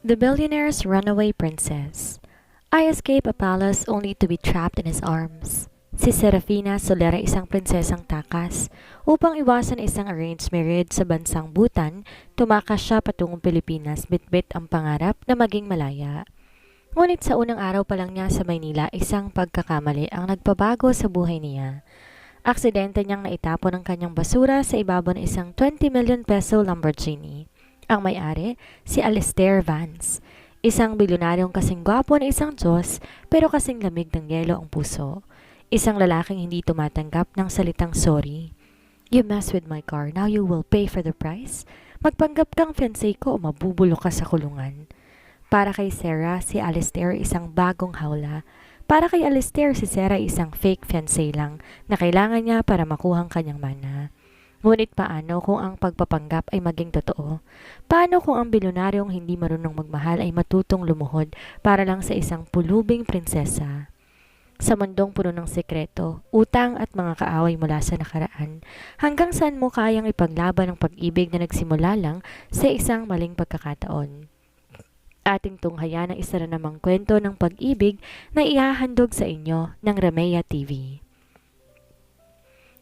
The Billionaire's Runaway Princess. I escape a palace only to be trapped in his arms. Si Serafina Soler ay isang prinsesang takas. Upang iwasan isang arranged marriage sa bansang Bhutan, tumakas siya patungong Pilipinas bitbit ang pangarap na maging malaya. Ngunit sa unang araw pa lang niya sa Maynila, isang pagkakamali ang nagpabago sa buhay niya. Aksidente niyang naitapon ang kanyang basura sa ibabaw ng isang 20 million peso Lamborghini. Ang may-ari, si Alistair Vance. Isang bilyonaryong kasing gwapo na isang Diyos pero kasing lamig ng yelo ang puso. Isang lalaking hindi tumatanggap ng salitang sorry. You mess with my car, now you will pay for the price? Magpanggap kang fiancé ko o mabubulok ka sa kulungan. Para kay Sarah, si Alistair isang bagong hawla. Para kay Alistair, si Sarah isang fake fiancé lang na kailangan niya para makuha ang kanyang mana. Ngunit paano kung ang pagpapanggap ay maging totoo? Paano kung ang bilyonaryong hindi marunong magmahal ay matutong lumuhod para lang sa isang pulubing prinsesa? Sa mundong puno ng sekreto, utang at mga kaaway mula sa nakaraan, hanggang saan mo kayang ipaglaban ang pag-ibig na nagsimula lang sa isang maling pagkakataon? Ating tunghayan ang isa na namang kwento ng pag-ibig na ihahandog sa inyo ng Ramea TV.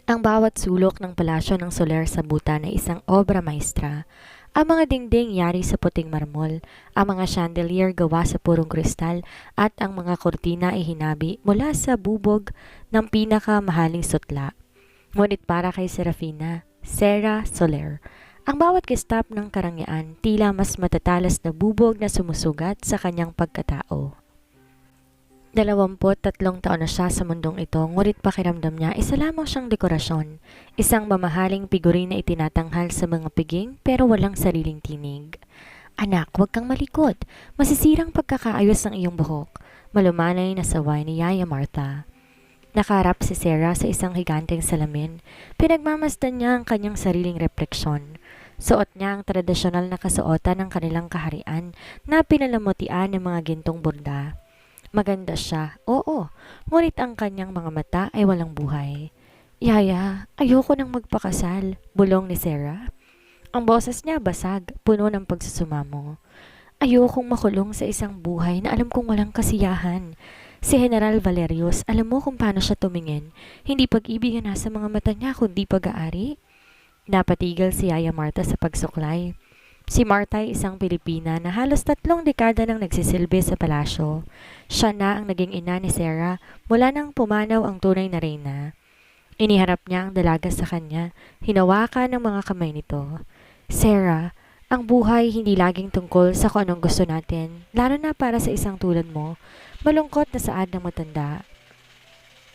Ang bawat sulok ng palasyo ng Soler sa Bhutan ay isang obra maestra. Ang mga dingding yari sa puting marmol, ang mga chandelier gawa sa purong kristal at ang mga kortina ay hinabi mula sa bubog ng pinakamahaling sutla. Ngunit para kay Serafina, Sarah Soler, ang bawat kistap ng karangyaan tila mas matatalas na bubog na sumusugat sa kanyang pagkatao. 23 taon na siya sa mundong ito, ngunit pakiramdam niya isa lamang siyang dekorasyon, isang mamahaling figurin na itinatanghal sa mga piging pero walang sariling tinig. Anak, huwag kang malikot, masisirang pagkakaayos ng iyong buhok, malumanay na saway ni Yaya Martha. Nakaharap si Sarah sa isang higanteng salamin, pinagmamasdan niya ang kanyang sariling refleksyon. Suot niya ang tradisyonal na kasuotan ng kanilang kaharian na pinalamutian ng mga gintong burda. Maganda siya, oo, ngunit ang kanyang mga mata ay walang buhay. Yaya, ayoko nang magpakasal, bulong ni Sarah. Ang boses niya basag, puno ng pagsusumamo. Ayokong makulong sa isang buhay na alam kong walang kasiyahan. Si General Valerius, alam mo kung paano siya tumingin. Hindi pag-ibig ang nasa mga mata niya kundi pag-aari. Napatigil si Yaya Martha sa pagsuklay. Si Martha ay isang Pilipina na halos 3 dekada nang nagsisilbi sa palasyo. Siya na ang naging ina ni Sarah mula nang pumanaw ang tunay na reyna. Iniharap niya ang dalaga sa kanya, hinawakan ng mga kamay nito. Sarah, ang buhay hindi laging tungkol sa kung anong gusto natin, lalo na para sa isang tulad mo, malungkot na saad ng matanda.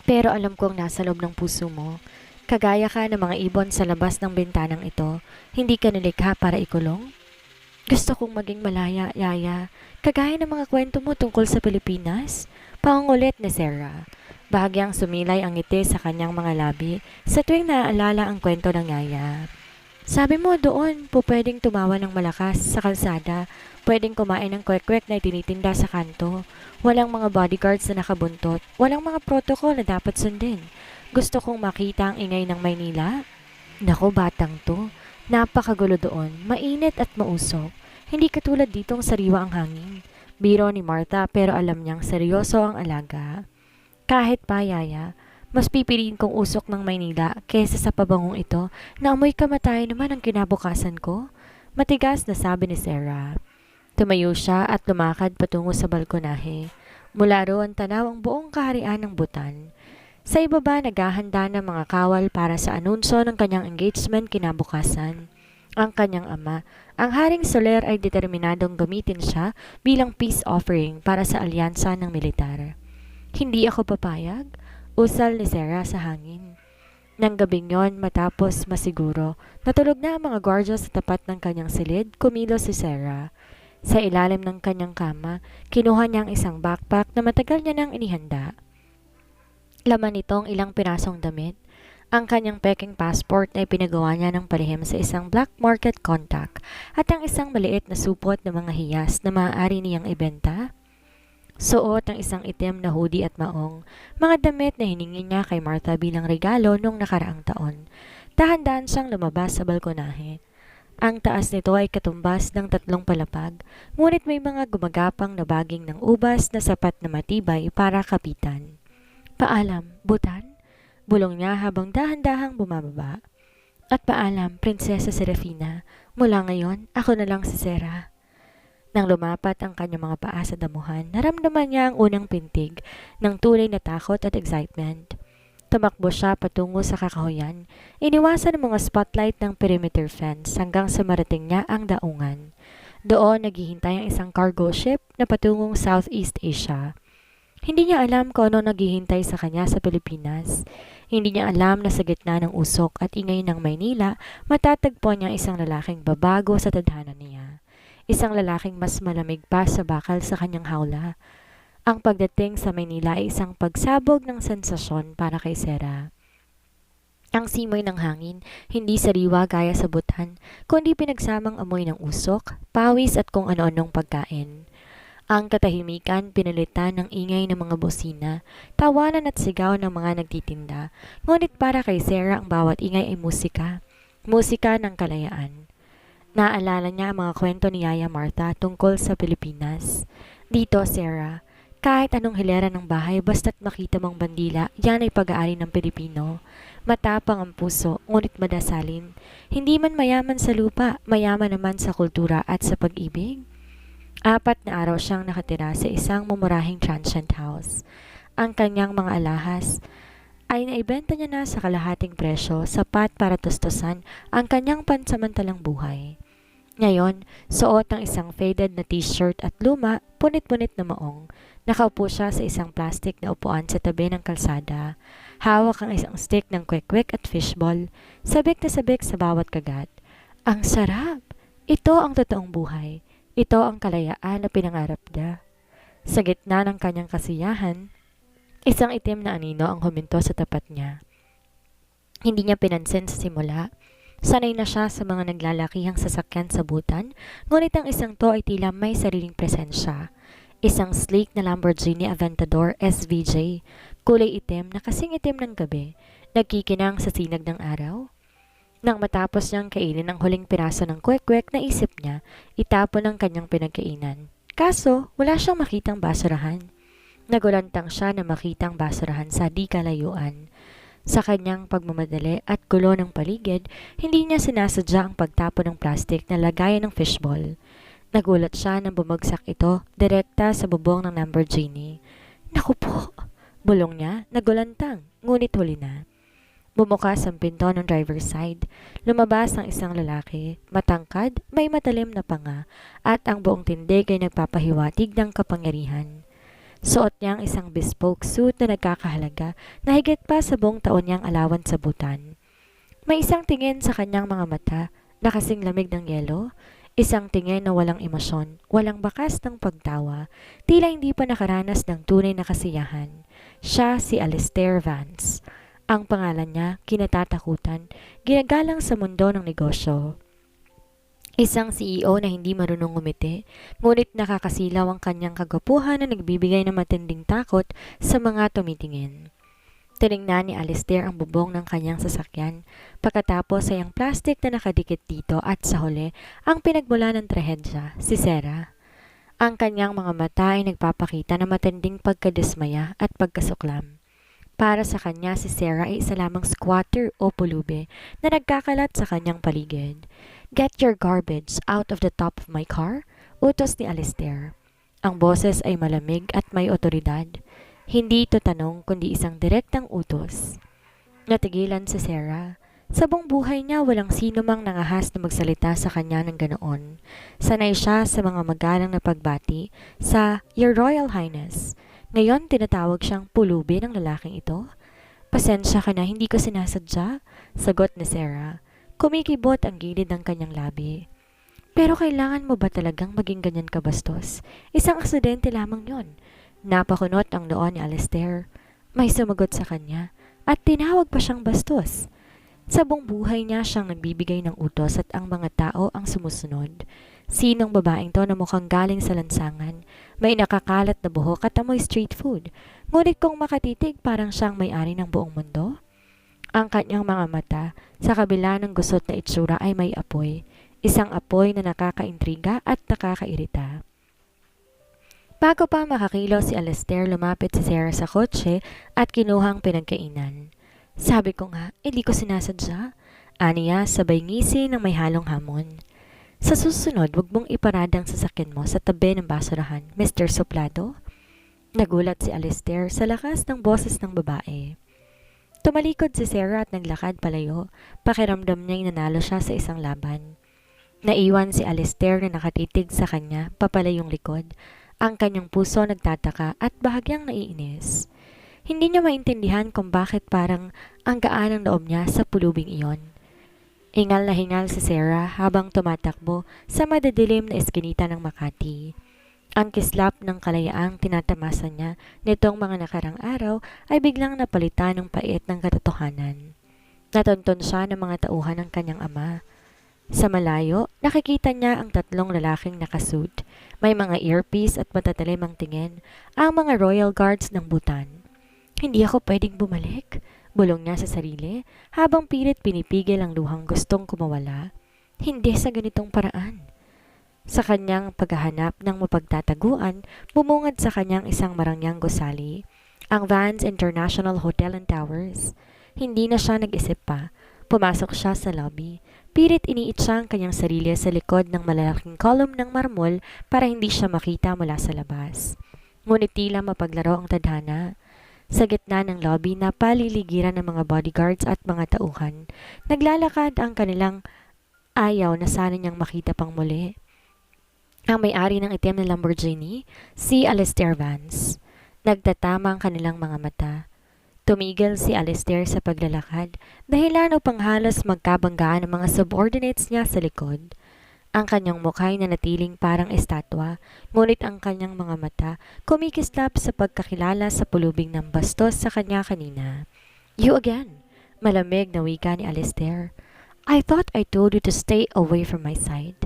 Pero alam kong nasa loob ng puso mo, kagaya ka ng mga ibon sa labas ng bintanang ito, hindi ka nilikha para ikulong? Gusto kong maging malaya, Yaya, kagaya ng mga kwento mo tungkol sa Pilipinas. Pangungulit ni Sarah. Bahagyang sumilay ang ngiti sa kanyang mga labi sa tuwing naaalala ang kwento ng Yaya. Sabi mo doon, pwedeng tumawa ng malakas sa kalsada, pwedeng kumain ng kwek-kwek na itinitinda sa kanto, walang mga bodyguards na nakabuntot, walang mga protocol na dapat sundin. Gusto kong makita ang ingay ng Maynila. Nako, batang to. Napakagulo doon, mainit at mausok. Hindi katulad ditong sariwa ang hangin. Biro ni Martha pero alam niyang seryoso ang alaga. Kahit pa, Yaya, mas pipiliin kong usok ng Maynila kaysa sa pabangong ito na amoy kamatayan naman ang kinabukasan ko. Matigas na sabi ni Sarah. Tumayo siya at lumakad patungo sa balkonahe. Mula roon tanaw ang buong kaharian ng Bhutan. Sa ibaba, naghahanda ng mga kawal para sa anunsyo ng kanyang engagement kinabukasan. Ang kanyang ama, ang Haring Soler ay determinadong gamitin siya bilang peace offering para sa alyansa ng militar. Hindi ako papayag, usal ni Sarah sa hangin. Nang gabing yon, matapos masiguro, natulog na ang mga gwardiya sa tapat ng kanyang silid, kumilos si Sarah. Sa ilalim ng kanyang kama, kinuha niya ang isang backpack na matagal niya nang inihanda. Laman nitong ilang pirasong damit. Ang kanyang peking passport ay pinagawa niya ng palihim sa isang black market contact at ang isang maliit na supot ng mga hiyas na maaari niyang ibenta. Suot ang isang itim na hoodie at maong, mga damit na hiningi niya kay Martha bilang regalo noong nakaraang taon. Dahan-dahan siyang lumabas sa balkonahe. Ang taas nito ay katumbas ng 3 palapag, ngunit may mga gumagapang na baging ng ubas na sapat na matibay para kapitan. Paalam, Butan, bulong niya habang dahan-dahang bumababa. At paalam, Prinsesa Serafina, mula ngayon, ako na lang si Sera. Nang lumapat ang kanyang mga paa sa damuhan, naramdaman niya ang unang pintig ng tunay na takot at excitement. Tumakbo siya patungo sa kakahuyan, iniwasan ang mga spotlight ng perimeter fence hanggang sa marating niya ang daungan. Doon naghihintay ang isang cargo ship na patungong Southeast Asia. Hindi niya alam kung ano naghihintay sa kanya sa Pilipinas. Hindi niya alam na sa gitna ng usok at ingay ng Maynila, matatagpuan niya isang lalaking babago sa tadhana niya. Isang lalaking mas malamig pa sa bakal sa kanyang hawla. Ang pagdating sa Maynila ay isang pagsabog ng sensasyon para kay Sera. Ang simoy ng hangin, hindi sariwa gaya sa Butan, kundi pinagsamang amoy ng usok, pawis at kung ano-anong pagkain. Ang katahimikan pinalitan ng ingay ng mga bosina, tawanan at sigaw ng mga nagtitinda, ngunit para kay Sera ang bawat ingay ay musika, musika ng kalayaan. Naalala niya ang mga kwento ni Yaya Martha tungkol sa Pilipinas. Dito, Sera, kahit anong hilera ng bahay basta't makita mong bandila, yan ay pag-aari ng Pilipino. Matapang ang puso, ngunit madasalin. Hindi man mayaman sa lupa, mayaman naman sa kultura at sa pag-ibig. 4 na araw siyang nakatira sa isang mumurahing transient house. Ang kanyang mga alahas ay naibenta niya na sa kalahating presyo, sapat para tustusan ang kanyang pansamantalang buhay. Ngayon, suot ng isang faded na t-shirt at luma, punit-punit na maong. Nakaupo siya sa isang plastic na upuan sa tabi ng kalsada. Hawak ang isang stick ng kwek-kwek at fishball. Sabik na sabik sa bawat kagat. Ang sarap! Ito ang totoong buhay. Ito ang kalayaan na pinangarap niya. Sa gitna ng kanyang kasiyahan, isang itim na anino ang huminto sa tapat niya. Hindi niya pinansin sa simula. Sanay na siya sa mga naglalakihang sasakyan sa Butan, ngunit ang isang to ay tila may sariling presensya. Isang sleek na Lamborghini Aventador SVJ, kulay itim na kasing itim ng gabi, nagkikinang sa sinag ng araw. Nang matapos niyang kainin ang huling piraso ng kwek-kwek, naisip niya, itapon ang kanyang pinagkainan. Kaso, wala siyang makitang basurahan. Nagulantang siya na makitang basurahan sa di kalayuan. Sa kanyang pagmamadali at gulo ng paligid, hindi niya sinasadya ang pagtapon ng plastic na lagayan ng fishball. Nagulat siya nang bumagsak ito direkta sa bubong ng Lamborghini. Naku po! Bulong niya, nagulantang, ngunit huli na. Bumukas ang pinto ng driver's side. Lumabas ang isang lalaki, matangkad, may matalim na panga, at ang buong tindig ay nagpapahiwatig ng kapangyarihan. Suot niya ang isang bespoke suit na nagkakahalaga na higit pa sa buong taon niyang alawan sa Butan. May isang tingin sa kanyang mga mata na kasing lamig ng yelo, isang tingin na walang emosyon, walang bakas ng pagtawa, tila hindi pa nakaranas ng tunay na kasiyahan. Siya si Alistair Vance. Ang pangalan niya, kinatatakutan, ginagalang sa mundo ng negosyo. Isang CEO na hindi marunong ngumiti, ngunit nakakasilaw ang kanyang kagwapuhan na nagbibigay ng matinding takot sa mga tumitingin. Tiningnan ni Alistair ang bubong ng kanyang sasakyan, pagkatapos ay ang plastic na nakadikit dito at sa huli ang pinagmula ng trahedya, si Sera. Ang kanyang mga mata ay nagpapakita ng matinding pagkadismaya at pagkasuklam. Para sa kanya si Sera ay isa lamang squatter o pulube na nagkakalat sa kanyang paligid. Get your garbage out of the top of my car, utos ni Alistair. Ang boses ay malamig at may otoridad. Hindi ito tanong kundi isang direktang utos. Natigilan si Sera. Sa buong buhay niya walang sino mang nangahas na magsalita sa kanya ng ganoon. Sanay siya sa mga magalang na pagbati sa Your Royal Highness. Ngayon tinatawag siyang pulubi ng lalaking ito. Pasensya ka na, hindi ko sinasadya, sagot ni Sera. Kumikibot ang gilid ng kanyang labi. Pero kailangan mo ba talagang maging ganyan kabastos? Isang aksidente lamang yon. Napakunot ang noo ni Alistair. May sumagot sa kanya at tinawag pa siyang bastos. Sa buong buhay niya siyang nagbibigay ng utos at ang mga tao ang sumusunod. Sinong babaeng to na mukhang galing sa lansangan? May nakakalat na buhok at amoy street food. Ngunit kung makatitig parang siyang may-ari ng buong mundo. Ang kanyang mga mata, sa kabila ng gusot na itsura ay may apoy. isang apoy na nakakaintriga at nakakairita. Bago pa makakilos si Alastair, lumapit si Sarah sa kotse at kinuhang pinagkainan. Sabi ko nga, hindi ko sinasadya. Aniya, sabay ngisi ng may halong hamon. Sa susunod, wag mong iparada ang sasakyan mo sa tabi ng basurahan, Mr. Soplado. Nagulat si Alastair sa lakas ng boses ng babae. Tumalikod si Sarah at naglakad palayo. Pakiramdam niya'y nanalo siya sa isang laban. Naiwan si Alastair na nakatitig sa kanya, papalayong likod. Ang kanyang puso nagtataka at bahagyang naiinis. Hindi niya maintindihan kung bakit parang ang gaan ng loob niya sa pulubing iyon. Hingal na hingal si Sarah habang tumatakbo sa madadilim na eskinita ng Makati. Ang kislap ng kalayaang tinatamasan niya nitong mga nakarang araw ay biglang napalitan ng pait ng katotohanan. Natonton siya ng mga tauhan ng kanyang ama. Sa malayo, nakikita niya ang tatlong lalaking nakasuit. May mga earpiece at matatalim ang tingin, ang mga royal guards ng Bhutan. Hindi ako pwedeng bumalik, bulong niya sa sarili, habang pilit pinipigil ang luhang gustong kumawala. Hindi sa ganitong paraan. Sa kanyang paghahanap ng mapagtataguan, bumungad sa kanyang isang marangyang gusali, ang Vans International Hotel and Towers. Hindi na siya nag-isip pa. Pumasok siya sa lobby. Pilit iniitsa ang kanyang sarili sa likod ng malalaking column ng marmol para hindi siya makita mula sa labas. Ngunit tila mapaglaro ang tadhana. Sa gitna ng lobby na paliligiran ng mga bodyguards at mga tauhan, naglalakad ang kanilang ayaw na sana niyang makita pang muli. Ang may-ari ng itim na Lamborghini, si Alastair Vance. Nagtatama ang kanilang mga mata. Tumigil si Alastair sa paglalakad, dahilan upang halos magkabanggaan ang mga subordinates niya sa likod. Ang kanyang mukha'y nanatiling parang estatwa, ngunit ang kanyang mga mata kumikislap sa pagkakilala sa pulubing ng bastos sa kanya kanina. You again, malamig na wika ni Alastair. I thought I told you to stay away from my side.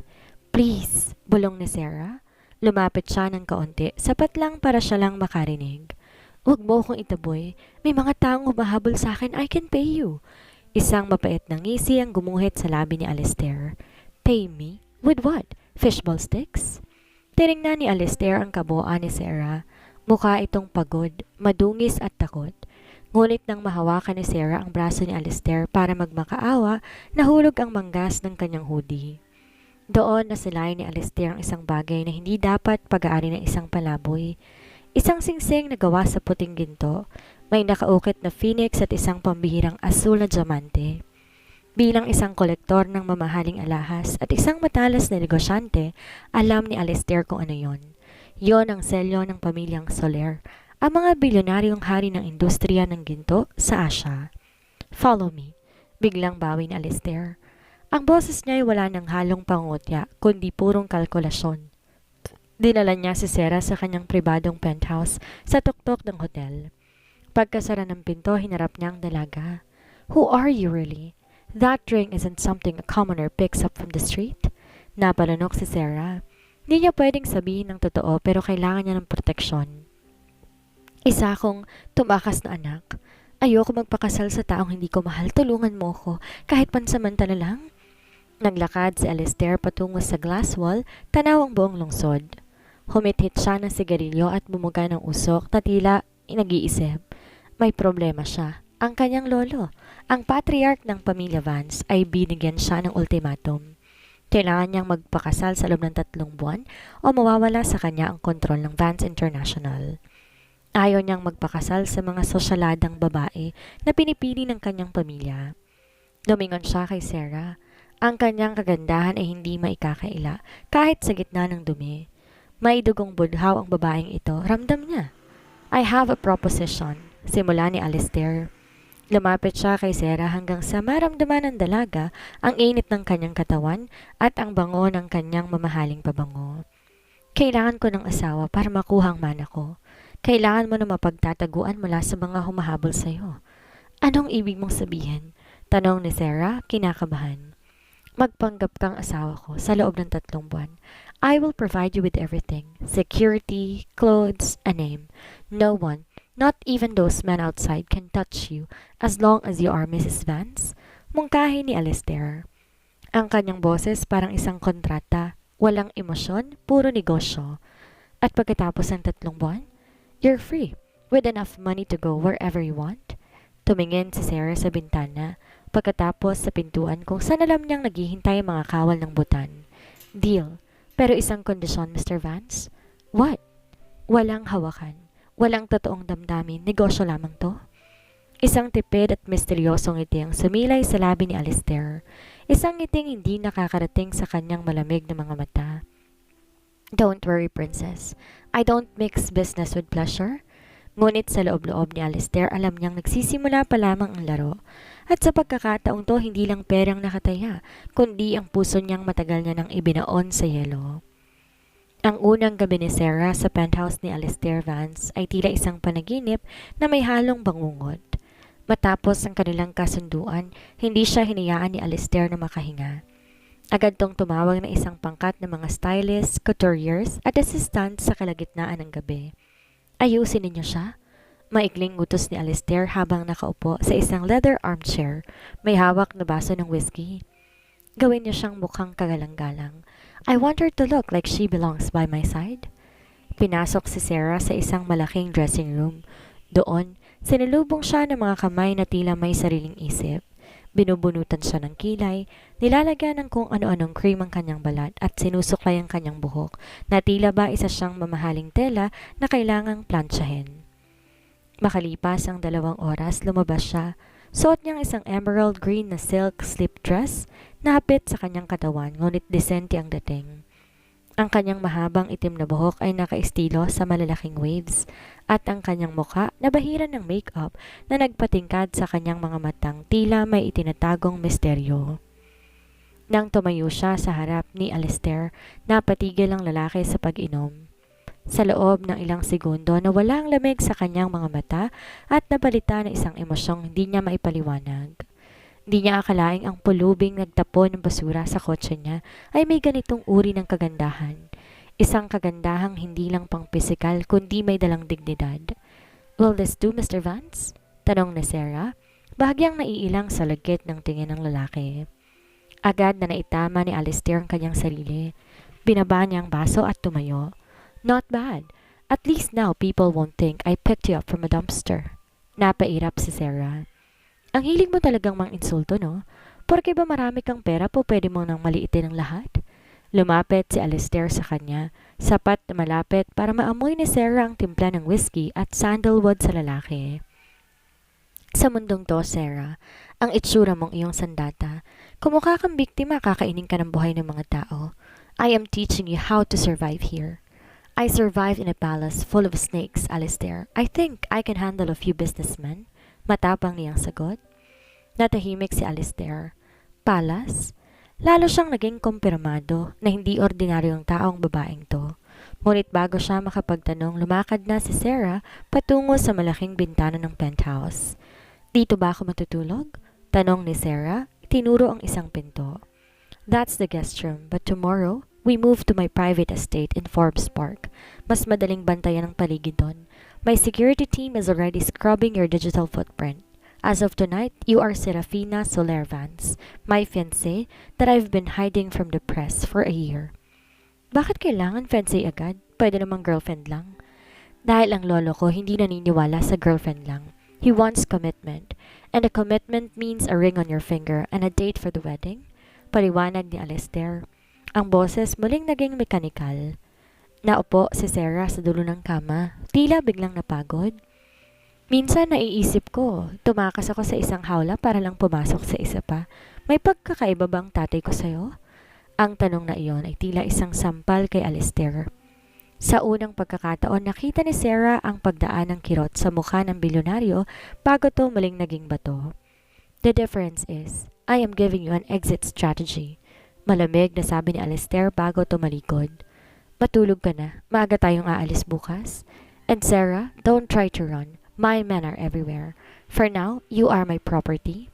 Please, bulong ni Sarah. Lumapit siya ng kaunti, sapat lang para siya lang makarinig. Huwag mo akong itaboy. May mga taong humahabol sa akin, I can pay you. Isang mapait na ngisi ang gumuhit sa labi ni Alastair. Pay me? With what? Fishball sticks? Tinignan ni Alastair ang kabuuan ni Sarah. Mukha itong pagod, madungis at takot. Ngunit nang mahawakan ni Sarah ang braso ni Alastair para magmakaawa, nahulog ang manggas ng kanyang hoodie. Doon nasilayan ni Alastair ang isang bagay na hindi dapat pag-aari ng isang palaboy. Isang singsing na gawa sa puting ginto, may nakaukit na phoenix at isang pambihirang asul na diamante. Bilang isang kolektor ng mamahaling alahas at isang matalas na negosyante, alam ni Alastair kung ano yon. Yon ang selyo ng pamilyang Soler, ang mga bilyonaryong hari ng industriya ng ginto sa Asia. Follow me, biglang bawi ni Alastair. Ang boses niya ay wala ng halong pangutya, kundi purong kalkulasyon. Dinala niya si Sarah sa kanyang pribadong penthouse sa tuktok ng hotel. Pagkasara ng pinto, hinarap niya ang dalaga. Who are you really? That ring isn't something a commoner picks up from the street. Napalunok si Sarah. Hindi niya pwedeng sabihin ng totoo pero kailangan niya ng proteksyon. Isa akong tumakas na anak. Ayoko magpakasal sa taong hindi ko mahal. Tulungan mo ko kahit pansamantala lang. Naglakad si Alastair patungo sa glass wall, tanaw ang buong lungsod. Humithit siya ng sigarilyo at bumuga ng usok na tila nag-iisip. May problema siya. Ang kanyang lolo, ang patriarch ng pamilya Vance, ay binigyan siya ng ultimatum. Kailangan niyang magpakasal sa loob ng 3 buwan o mawawala sa kanya ang kontrol ng Vance International. Ayaw niyang magpakasal sa mga sosyaladang babae na pinipili ng kanyang pamilya. Lumingon siya kay Sarah. Ang kanyang kagandahan ay hindi maikakaila kahit sa gitna ng dumi. May dugong budhaw ang babaeng ito, ramdam niya. I have a proposition, simula ni Alastair. Lumapit siya kay Sarah hanggang sa maramdaman ng dalaga ang init ng kanyang katawan at ang bango ng kanyang mamahaling pabango. Kailangan ko ng asawa para makuha ang mana ko. Kailangan mo na mapagtataguan mula sa mga humahabol sa'yo. Anong ibig mong sabihin? Tanong ni Sarah, kinakabahan. Magpanggap kang asawa ko sa loob ng 3 buwan. I will provide you with everything. Security, clothes, a name. No one, not even those men outside, can touch you as long as you are Mrs. Vance. Mungkahi ni Alastair. Ang kanyang boses parang isang kontrata, walang emosyon, puro negosyo. At pagkatapos ng 3 buwan, you're free, with enough money to go wherever you want. Tumingin si Sarah sa bintana, pagkatapos sa pintuan kung saan alam niyang naghihintay ang mga kawal ng butan. Deal. Pero isang kondisyon, Mr. Vance. What? Walang hawakan. Walang totoong damdamin. Negosyo lamang to. Isang tipid at misteryosong ngiti ang sumilay sa labi ni Alistair. Isang ngiting hindi nakakarating sa kanyang malamig na mga mata. Don't worry, princess. I don't mix business with pleasure. Ngunit sa loob-loob ni Alistair, alam niyang nagsisimula pa lamang ang laro. At sa pagkakataong to, hindi lang perang nakataya, kundi ang puso niyang matagal niya nang ibinaon sa yelo. Ang unang gabi ni Sarah sa penthouse ni Alistair Vance ay tila isang panaginip na may halong bangungot. Matapos ang kanilang kasunduan, hindi siya hinayaan ni Alistair na makahinga. Agad tong tumawag na isang pangkat ng mga stylists, couturiers at assistant sa kalagitnaan ng gabi. Ayusin ninyo siya. Maikling utos ni Alistair habang nakaupo sa isang leather armchair, may hawak na baso ng whiskey. Gawin niyo siyang mukhang kagalang-galang. I want her to look like she belongs by my side. Pinasok si Sarah sa isang malaking dressing room. Doon, sinilubong siya ng mga kamay na tila may sariling isip. Binubunutan siya ng kilay, nilalagyan ng kung ano-anong cream ang kanyang balat at sinusuklay ang kanyang buhok na tila ba isa siyang mamahaling tela na kailangang plansyahin. Makalipas ang 2 oras, lumabas siya. Suot niyang isang emerald green na silk slip dress na hapit sa kanyang katawan ngunit disente ang dating. Ang kanyang mahabang itim na buhok ay nakaistilo sa malalaking waves at ang kanyang mukha nabahiran ng makeup na nagpatingkad sa kanyang mga matang tila may itinatagong misteryo. Nang tumayo siya sa harap ni Alistair, napatigil ang lalaki sa pag-inom. Sa loob ng ilang segundo nawala ang lamig sa kanyang mga mata at napalitan ng isang emosyong hindi niya maipaliwanag. Hindi niya akalaing ang pulubing nagtapon ng basura sa kotse niya ay may ganitong uri ng kagandahan. Isang kagandahang hindi lang pang pisikal kundi may dalang dignidad. Will this do, Mr. Vance? Tanong ni Sarah, bahagyang naiilang sa lagkit ng tingin ng lalaki. Agad na naitama ni Alistair ang kanyang sarili. Binaba niya ang baso at tumayo. Not bad. At least now people won't think I picked you up from a dumpster. Napairap si Sarah. Ang hilig mo talagang mang-insulto, no? Porque ba marami kang pera po pwede mo nang maliitin ang lahat? Lumapit si Alistair sa kanya, sapat na malapit para maamoy ni Sarah ang timpla ng whiskey at sandalwood sa lalaki. Sa mundong to, Sarah, ang itsura mong iyong sandata. Kumukha kang biktima, kakainin ka ng buhay ng mga tao. I am teaching you how to survive here. I survived in a palace full of snakes, Alistair. I think I can handle a few businessmen. Matapang niyang sagot. Natahimik si Alistair. Palace? Lalo siyang naging kumpirmado na hindi ordinaryong taong babaeng to. Ngunit bago siya makapagtanong, lumakad na si Sarah patungo sa malaking bintana ng penthouse. Dito ba ako matutulog? Tanong ni Sarah, tinuro ang isang pinto. That's the guest room, but tomorrow, we move to my private estate in Forbes Park. Mas madaling bantayan ang paligid doon. My security team is already scrubbing your digital footprint. As of tonight, you are Serafina Soler Vance, my fiancé that I've been hiding from the press for a year. Bakit kailangan fiancé agad? Pwede namang girlfriend lang. Dahil ang lolo ko hindi naniniwala sa girlfriend lang. He wants commitment. And a commitment means a ring on your finger and a date for the wedding. Paliwanag ni Alistair. Ang boses muling naging mekanikal. Naupo si Sarah sa dulo ng kama, tila biglang napagod. Minsan naiisip ko, tumakas ako sa isang hawla para lang pumasok sa isa pa. May pagkakaiba bang tatay ko sa'yo? Ang tanong na iyon ay tila isang sampal kay Alistair. Sa unang pagkakataon, nakita ni Sarah ang pagdaan ng kirot sa mukha ng bilyonaryo bago to muling naging bato. The difference is, I am giving you an exit strategy. Malamig na sabi ni Alistair bago tumalikod. Matulog ka na. Maaga tayong aalis bukas. And Sarah, don't try to run. My men are everywhere. For now, you are my property.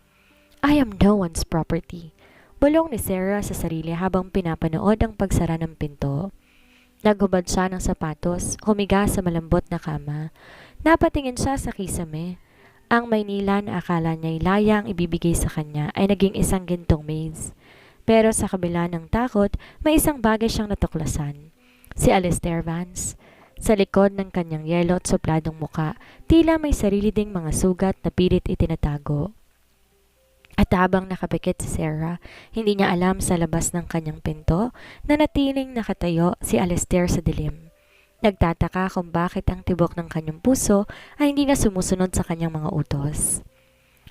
I am no one's property. Bulong ni Sarah sa sarili habang pinapanood ang pagsara ng pinto. Naghubad siya ng sapatos, humiga sa malambot na kama. Napatingin siya sa kisame. Ang Maynila na akala niya'y layang ibibigay sa kanya ay naging isang gintong maze. Pero sa kabila ng takot, may isang bagay siyang natuklasan. Si Alistair Vance. Sa likod ng kanyang yelo at supladong muka, tila may sarili ding mga sugat na pilit itinatago. At habang nakapikit si Sarah, hindi niya alam sa labas ng kanyang pinto na natiling nakatayo si Alistair sa dilim. Nagtataka kung bakit ang tibok ng kanyang puso ay hindi na sumusunod sa kanyang mga utos.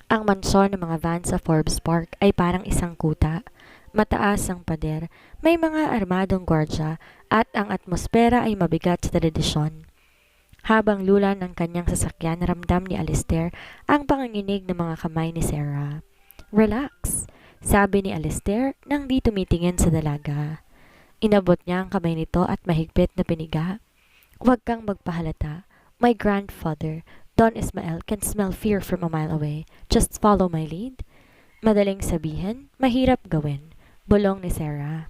Ang mansyon ng mga Vance sa Forbes Park ay parang isang kuta. Mataas ang pader, may mga armadong gwardya at ang atmosfera ay mabigat sa tradisyon. Habang lulan ng kanyang sasakyan, ramdam ni Alistair ang panginginig ng mga kamay ni Sarah. "Relax," sabi ni Alistair nang di tumitingin sa dalaga. Inabot niya ang kamay nito at mahigpit na piniga. "Huwag kang magpahalata. My grandfather, Don Ismael, can smell fear from a mile away. Just follow my lead." Madaling sabihin, mahirap gawin. Bulong ni Sarah.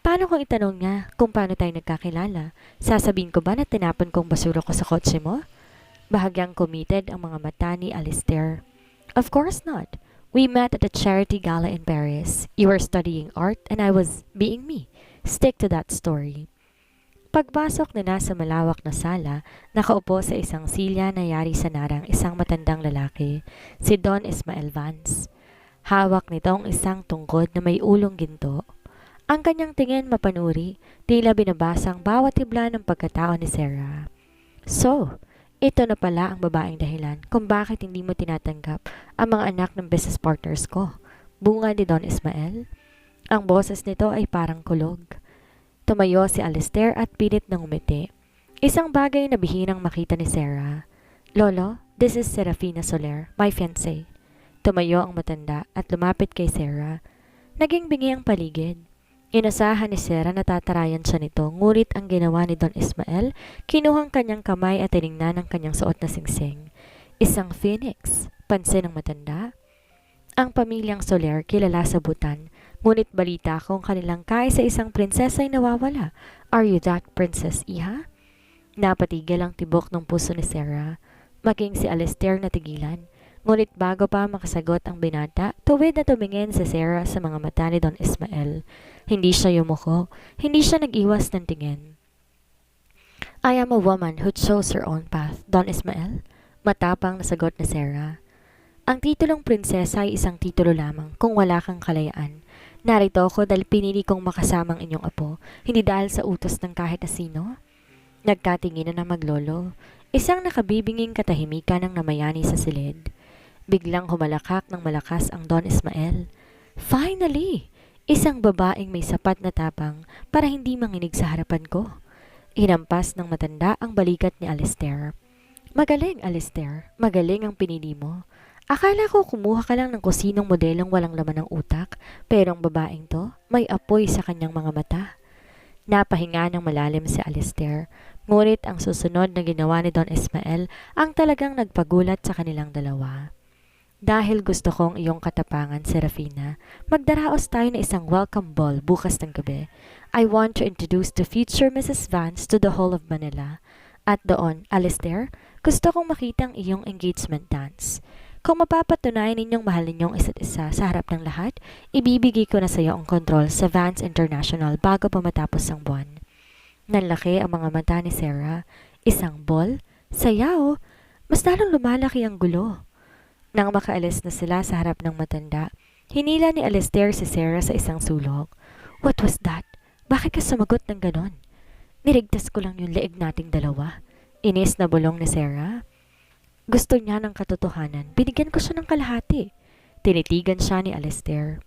"Paano kung itanong niya kung paano tayo nagkakilala? Sasabihin ko ba na tinapon kong basura ko sa kotse mo?" Bahagyang committed ang mga mata ni Alistair. "Of course not. We met at a charity gala in Paris. You were studying art and I was being me. Stick to that story." Pagpasok nila sa malawak na sala, nakaupo sa isang silya na yari sa narang isang matandang lalaki, si Don Ismael Vance. Hawak nito ang isang tungkod na may ulong ginto. Ang kanyang tingin mapanuri, tila binabasang bawat hibla ng pagkatao ni Sarah. "So, ito na pala ang babaeng dahilan kung bakit hindi mo tinatanggap ang mga anak ng business partners ko," bunga ni Don Ismael. Ang boses nito ay parang kulog. Tumayo si Alistair at pilit na ngumiti. Isang bagay na bihirang makita ni Sarah. "Lolo, this is Serafina Soler, my fiancé." Tumayo ang matanda at lumapit kay Sarah. Naging bingi ang paligid. Inasahan ni Sarah na tatarayan siya nito, ngunit ang ginawa ni Don Ismael, kinuhang kanyang kamay at tiningnan ang kanyang suot na singsing. "Isang phoenix," pansin ng matanda. Ang pamilyang Soler kilala sa Bhutan, ngunit balita kung kanilang kaisa-isang prinsesa ay nawawala. "Are you that princess, iha?" Napatigil ang tibok ng puso ni Sarah. Maging si Alistair natigilan. Ngunit bago pa makasagot ang binata, tuwid na tumingin si Sarah sa mga mata ni Don Ismael. Hindi siya yumuko, hindi siya nag-iwas ng tingin. "I am a woman who chose her own path, Don Ismael," matapang na sagot ni Sarah. "Ang titulong prinsesa ay isang titulo lamang kung wala kang kalayaan. Narito ako dahil pinili kong makasamang inyong apo, hindi dahil sa utos ng kahit na sino." Nagkatinginan ang maglolo. Isang nakabibinging katahimikan ng namayani sa silid. Biglang humalakak ng malakas ang Don Ismael. "Finally! Isang babaeng may sapat na tapang para hindi manginig sa harapan ko." Hinampas ng matanda ang balikat ni Alistair. "Magaling, Alistair. Magaling ang pinili mo. Akala ko kumuha ka lang ng kusinong modelong walang laman ng utak, pero ang babaeng to, may apoy sa kanyang mga mata." Napahinga ng malalim si Alistair, ngunit ang susunod na ginawa ni Don Ismael ang talagang nagpagulat sa kanilang dalawa. "Dahil gusto kong iyong katapangan, Serafina, magdaraos tayo na isang welcome ball bukas ng gabi. I want to introduce the future Mrs. Vance to the whole of Manila. At doon, Alistair, gusto kong makita ang iyong engagement dance. Kung mapapatunayan ninyong mahal ninyong isa't isa sa harap ng lahat, ibibigay ko na sa iyo ang kontrol sa Vance International bago pa matapos ang buwan." Nanlaki ang mga mata ni Sarah. Isang ball? Sayaw? Mas lalong lumalaki ang gulo. Nang makaalis na sila sa harap ng matanda, hinila ni Alistair si Sarah sa isang sulok. "What was that? Bakit ka sumagot ng ganon?" "Niligtas ko lang yung leeg nating dalawa." Inis na bulong ni Sarah. Gusto niya ng katotohanan. Binigyan ko siya ng kalahati. Tinitigan siya ni Alistair.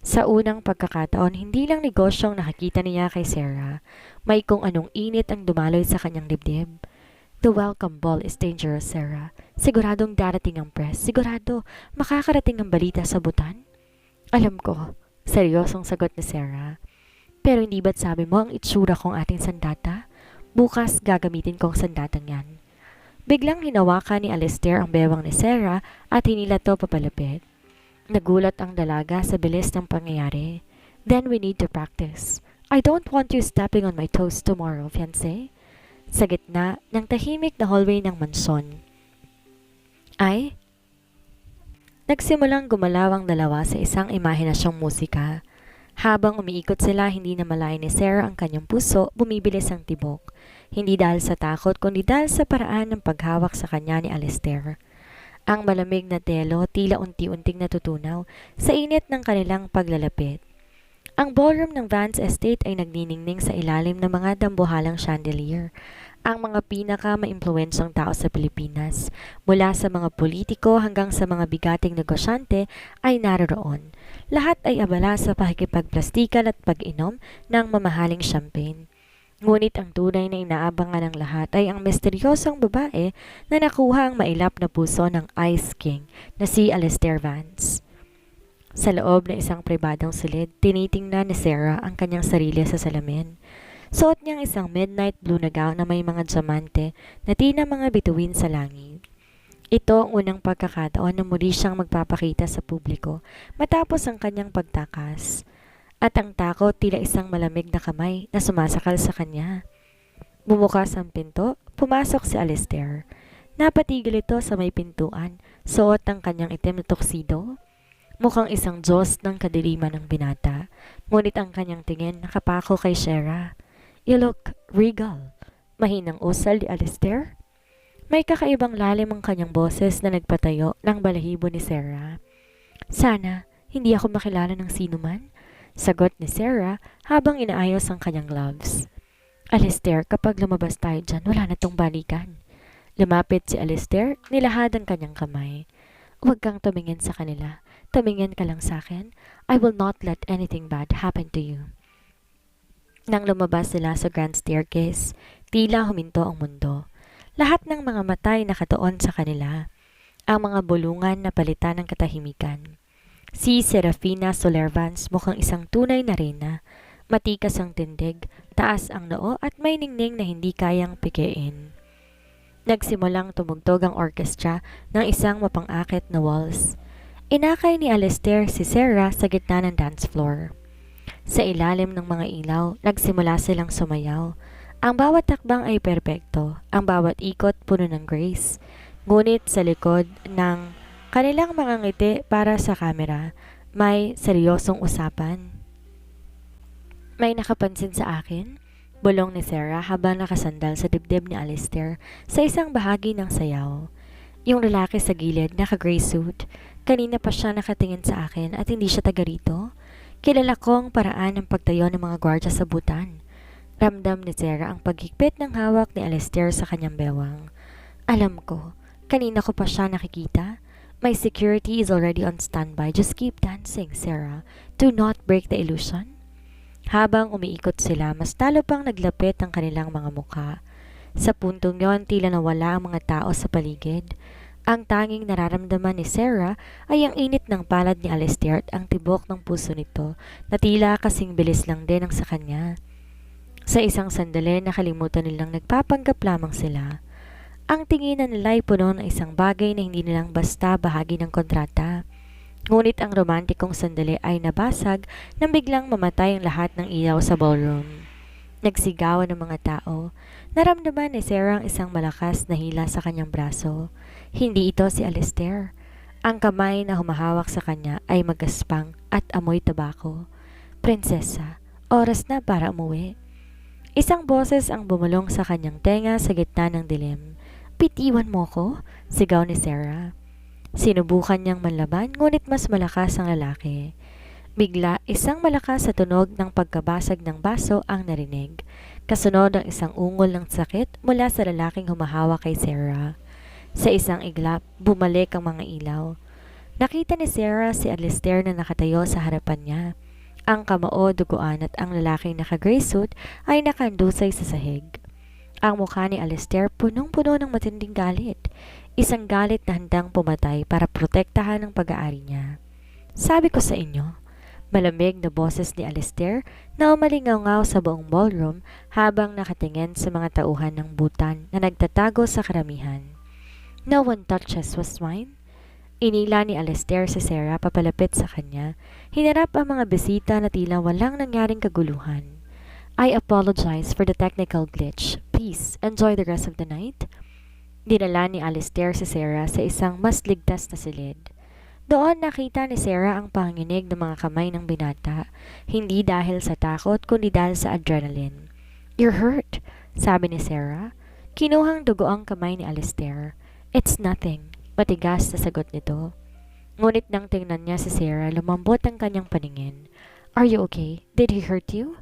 Sa unang pagkakataon, hindi lang negosyong nakakita niya kay Sarah. May kung anong init ang dumaloy sa kanyang dibdib. "The welcome ball is dangerous, Sarah. Siguradong darating ang press. Sigurado makakarating ang balita sa Bhutan." "Alam ko," seryosong sagot ni Sarah. "Pero hindi ba't sabi mo ang itsura kong ating sandata? Bukas gagamitin kong sandatang yan." Biglang hinawakan ni Alistair ang bewang ni Sarah at hinila to papalapit. Nagulat ang dalaga sa bilis ng pangyayari. "Then we need to practice. I don't want you stepping on my toes tomorrow, fiancé." Sa gitna ng tahimik na hallway ng mansyon, nagsimulang gumalaw ang dalawa sa isang imahinasyong musika. Habang umiikot sila, hindi na malayan ni Sarah ang kanyang puso, bumibilis ang tibok. Hindi dahil sa takot, kundi dahil sa paraan ng paghawak sa kanya ni Alistair. Ang malamig na telo tila unti-unting natutunaw sa init ng kanilang paglalapit. Ang ballroom ng Vance Estate ay nagniningning sa ilalim ng mga dambuhalang chandelier. Ang mga pinaka-maimpluwensyang tao sa Pilipinas, mula sa mga politiko hanggang sa mga bigating negosyante, ay naroroon. Lahat ay abala sa pakikipagplastikan at pag-inom ng mamahaling champagne. Ngunit ang tunay na inaabangan ng lahat ay ang misteryosong babae na nakuha ang mailap na puso ng Ice King na si Alistair Vance. Sa loob ng isang pribadong silid, tinitingnan ni Sarah ang kanyang sarili sa salamin. Suot niyang isang midnight blue na gown na may mga diamante na tina mga bituin sa langit. Ito ang unang pagkakataon na muli siyang magpapakita sa publiko matapos ang kanyang pagtakas. At ang takot tila isang malamig na kamay na sumasakal sa kanya. Bumukas ang pinto, pumasok si Alistair. Napatigil ito sa may pintuan, suot ang kanyang itim na tuxedo. Mukhang isang Diyos ng kadiliman ng binata, ngunit ang kanyang tingin nakapako kay Sarah. "You look regal." Mahinang usal ni Alistair. May kakaibang lalim ang kanyang boses na nagpatayo ng balahibo ni Sarah. "Sana, hindi ako makilala ng sinuman," sagot ni Sarah habang inaayos ang kanyang gloves. "Alistair, kapag lumabas tayo dyan, wala na tong balikan." Lumapit si Alistair, nilahad ang kanyang kamay. "Huwag kang tumingin sa kanila. Tumingin ka lang sa akin. I will not let anything bad happen to you." Nang lumabas sila sa grand staircase, tila huminto ang mundo. Lahat ng mga matay nakatuon sa kanila. Ang mga bulungan na palitan ng katahimikan. Si Serafina Soler Vance mukhang isang tunay na reyna. Matikas ang tindig, taas ang noo at may ningning na hindi kayang pikein. Nagsimulang tumugtog ang orkestra ng isang mapang-akit na waltz. Inakay ni Alistair si Sarah sa gitna ng dance floor. Sa ilalim ng mga ilaw, nagsimula silang sumayaw. Ang bawat takbang ay perpekto, ang bawat ikot puno ng grace. Ngunit sa likod ng kanilang mga ngiti para sa kamera, may seryosong usapan. "May nakapansin sa akin?" Bulong ni Sarah habang nakasandal sa dibdib ni Alistair sa isang bahagi ng sayaw. Yung lalaki sa gilid, naka-gray suit. Kanina pa siya nakatingin sa akin at hindi siya taga rito. Kilala ko ang paraan ng pagtayo ng mga gwardya sa Bhutan. Ramdam ni Sarah ang paghigpit ng hawak ni Alistair sa kanyang bewang. "Alam ko, kanina ko pa siya nakikita. My security is already on standby. Just keep dancing, Sarah. Do not break the illusion." Habang umiikot sila, mas talo pang naglapit ang kanilang mga mukha. Sa puntong yon, tila nawala ang mga tao sa paligid. Ang tanging nararamdaman ni Sarah ay ang init ng palad ni Alistair at ang tibok ng puso nito na tila kasing bilis lang din ang sa kanya. Sa isang sandali, nakalimutan nilang nagpapanggap lamang sila. Ang tinginan nila ay puno ng isang bagay na hindi nilang basta bahagi ng kontrata. Ngunit ang romantikong sandali ay nabasag nang biglang mamatay ang lahat ng ilaw sa ballroom. Nagsigawan ng mga tao. Naramdaman ni Sarah ang isang malakas na hila sa kanyang braso. Hindi ito si Alistair. Ang kamay na humahawak sa kanya ay magaspang at amoy tabako. "Prinsesa, oras na para umuwi." Isang boses ang bumulong sa kanyang tenga sa gitna ng dilim. "Bitiwan mo ko?" sigaw ni Sarah. Sinubukan niyang manlaban, ngunit mas malakas ang lalaki. Bigla, isang malakas sa tunog ng pagkabasag ng baso ang narinig. Kasunod ang isang ungol ng sakit mula sa lalaking humahawak kay Sarah. Sa isang iglap, bumalik ang mga ilaw. Nakita ni Sarah si Alistair na nakatayo sa harapan niya. Ang kamao, duguan at ang lalaking naka-gray suit ay nakandusay sa sahig. Ang mukha ni Alistair punong-puno ng matinding galit. Isang galit na handang pumatay para protektahan ang pag-aari niya. "Sabi ko sa inyo," malamig na boses ni Alistair na umalingaw sa buong ballroom habang nakatingin sa mga tauhan ng Bhutan na nagtatago sa karamihan. "No one touches what's mine." Inila ni Alistair si Sarah papalapit sa kanya. Hinarap ang mga bisita na tila walang nangyaring kaguluhan. "I apologize for the technical glitch. Please, enjoy the rest of the night." Dinala ni Alistair si Sarah sa isang mas ligtas na silid. Doon nakita ni Sarah ang panginig ng mga kamay ng binata, hindi dahil sa takot kundi dahil sa adrenaline. "You're hurt," sabi ni Sarah. Kinuhang dugo ang kamay ni Alistair. "It's nothing," matigas na sagot nito. Ngunit nang tingnan niya si Sarah, lumambot ang kanyang paningin. "Are you okay? Did he hurt you?"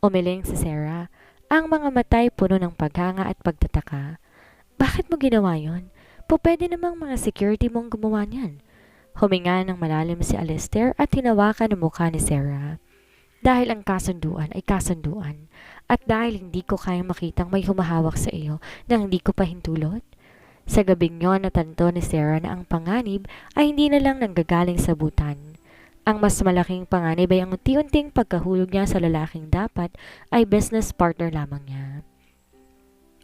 Umiling si Sarah, ang mga matay puno ng paghanga at pagtataka. "Bakit mo ginawa yon? Pwede namang mga security mong gumawa niyan." Huminga ng malalim si Alistair at hinawakan ang mukha ni Sarah. "Dahil ang kasunduan ay kasunduan, at dahil hindi ko kayang makitang may humahawak sa iyo nang hindi ko pa hintulot." Sa gabing yon natanto ni Sarah na ang panganib ay hindi na lang nanggagaling sa butan. Ang mas malaking panganib ay ang unti-unting pagkahulog niya sa lalaking dapat ay business partner lamang niya.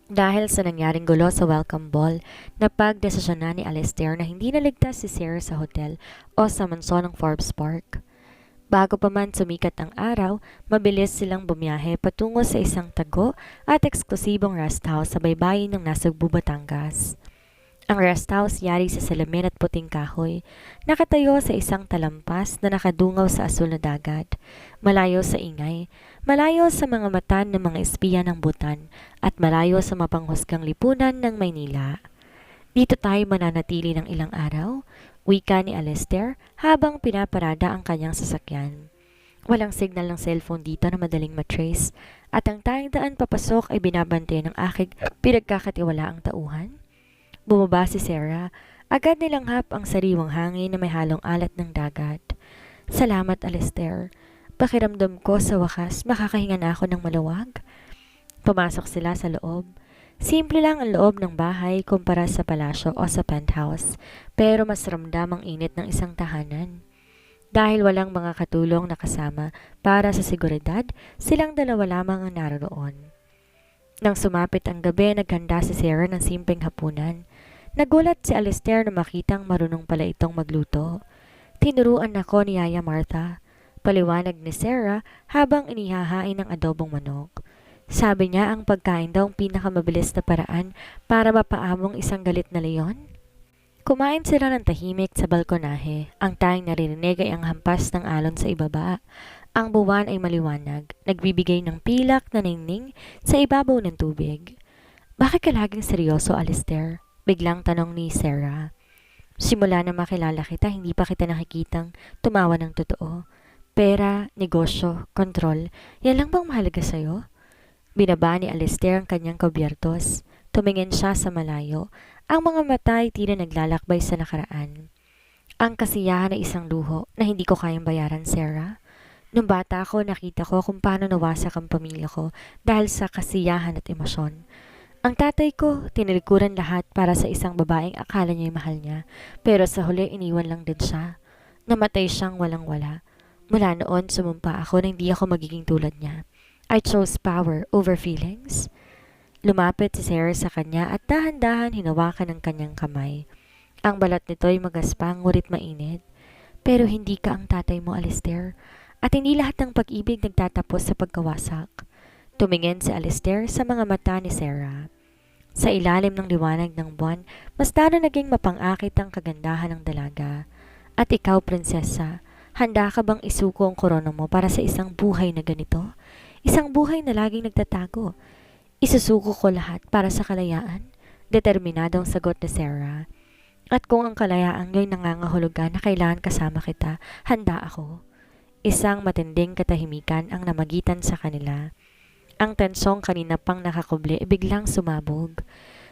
Dahil sa nangyaring gulo sa welcome ball, napagdesisyonan ni Alistair na hindi naligtas si Sarah sa hotel o sa mansyon ng Forbes Park. Bago pa man sumikat ang araw, mabilis silang bumiyahe patungo sa isang tago at eksklusibong rest house sa baybayin ng Nasugbu, Batangas. Ang rest house yari sa salamin at puting kahoy, nakatayo sa isang talampas na nakadungaw sa asul na dagat, malayo sa ingay, malayo sa mga mata ng mga espiya ng Butan, at malayo sa mapanghusgang lipunan ng Maynila. "Dito tayo mananatili ng ilang araw," wika ni Alistair habang pinaparada ang kanyang sasakyan. Walang signal ng cellphone dito na madaling matrace, at ang tanging daan papasok ay binabantayan ng aking pinagkakatiwalaang tauhan. Bumaba si Sarah. Agad nilanghap ang sariwang hangin na may halong alat ng dagat. "Salamat, Alistair. Pakiramdam ko sa wakas makakahinga na ako ng maluwag." Pumasok sila sa loob. Simple lang ang loob ng bahay kumpara sa palasyo o sa penthouse, pero mas ramdam ang init ng isang tahanan. Dahil walang mga katulong na kasama para sa seguridad, silang dalawa lamang ang naroon. Nang sumapit ang gabi, naghanda si Sarah ng simpleng hapunan. Nagulat si Alistair na makitang marunong pala itong magluto. "Tinuruan ako ni Yaya Martha," paliwanag ni Sarah habang inihahain ng adobong manok. Sabi niya ang pagkain daw ang pinakamabilis na paraan para mapaamong isang galit na leon. Kumain sila ng tahimik sa balkonahe. Ang tanging naririnig ay ang hampas ng alon sa ibaba. Ang buwan ay maliwanag, nagbibigay ng pilak na ningning sa ibabaw ng tubig. "Bakit ka laging seryoso, Alistair?" biglang tanong ni Sarah. "Simula na makilala kita, hindi pa kita nakikitang tumawa ng totoo. Pera, negosyo, kontrol, yan lang bang mahalaga sa'yo?" Binaba ni Alistair ang kanyang kubyertos. Tumingin siya sa malayo. Ang mga mata ay tila naglalakbay sa nakaraan. "Ang kasiyahan ay isang luho na hindi ko kayang bayaran, Sarah. Nung bata ako, nakita ko kung paano nawasak ang pamilya ko dahil sa kasiyahan at emosyon. Ang tatay ko, tinilikuran lahat para sa isang babaeng akala niya'y mahal niya, pero sa huli iniwan lang din siya. Namatay siyang walang-wala. Mula noon, sumumpa ako na hindi ako magiging tulad niya. I chose power over feelings." Lumapit si Sarah sa kanya at dahan-dahan hinawakan ang kanyang kamay. Ang balat nito'y magaspang ngunit mainit. "Pero hindi ka ang tatay mo, Alistair. At hindi lahat ng pag-ibig nagtatapos sa pagkawasak." Tumingin si Alistair sa mga mata ni Sarah. Sa ilalim ng liwanag ng buwan, mas lalo naging mapang-akit ang kagandahan ng dalaga. "At ikaw, prinsesa, handa ka bang isuko ang korona mo para sa isang buhay na ganito? Isang buhay na laging nagtatago." "Isusuko ko lahat para sa kalayaan," determinadong sagot ni Sarah. "At kung ang kalayaan nga'y nangangahulugan na kailangan kasama kita, handa ako." Isang matinding katahimikan ang namagitan sa kanila. Ang tensyong kanina pang nakakubli ay biglang sumabog.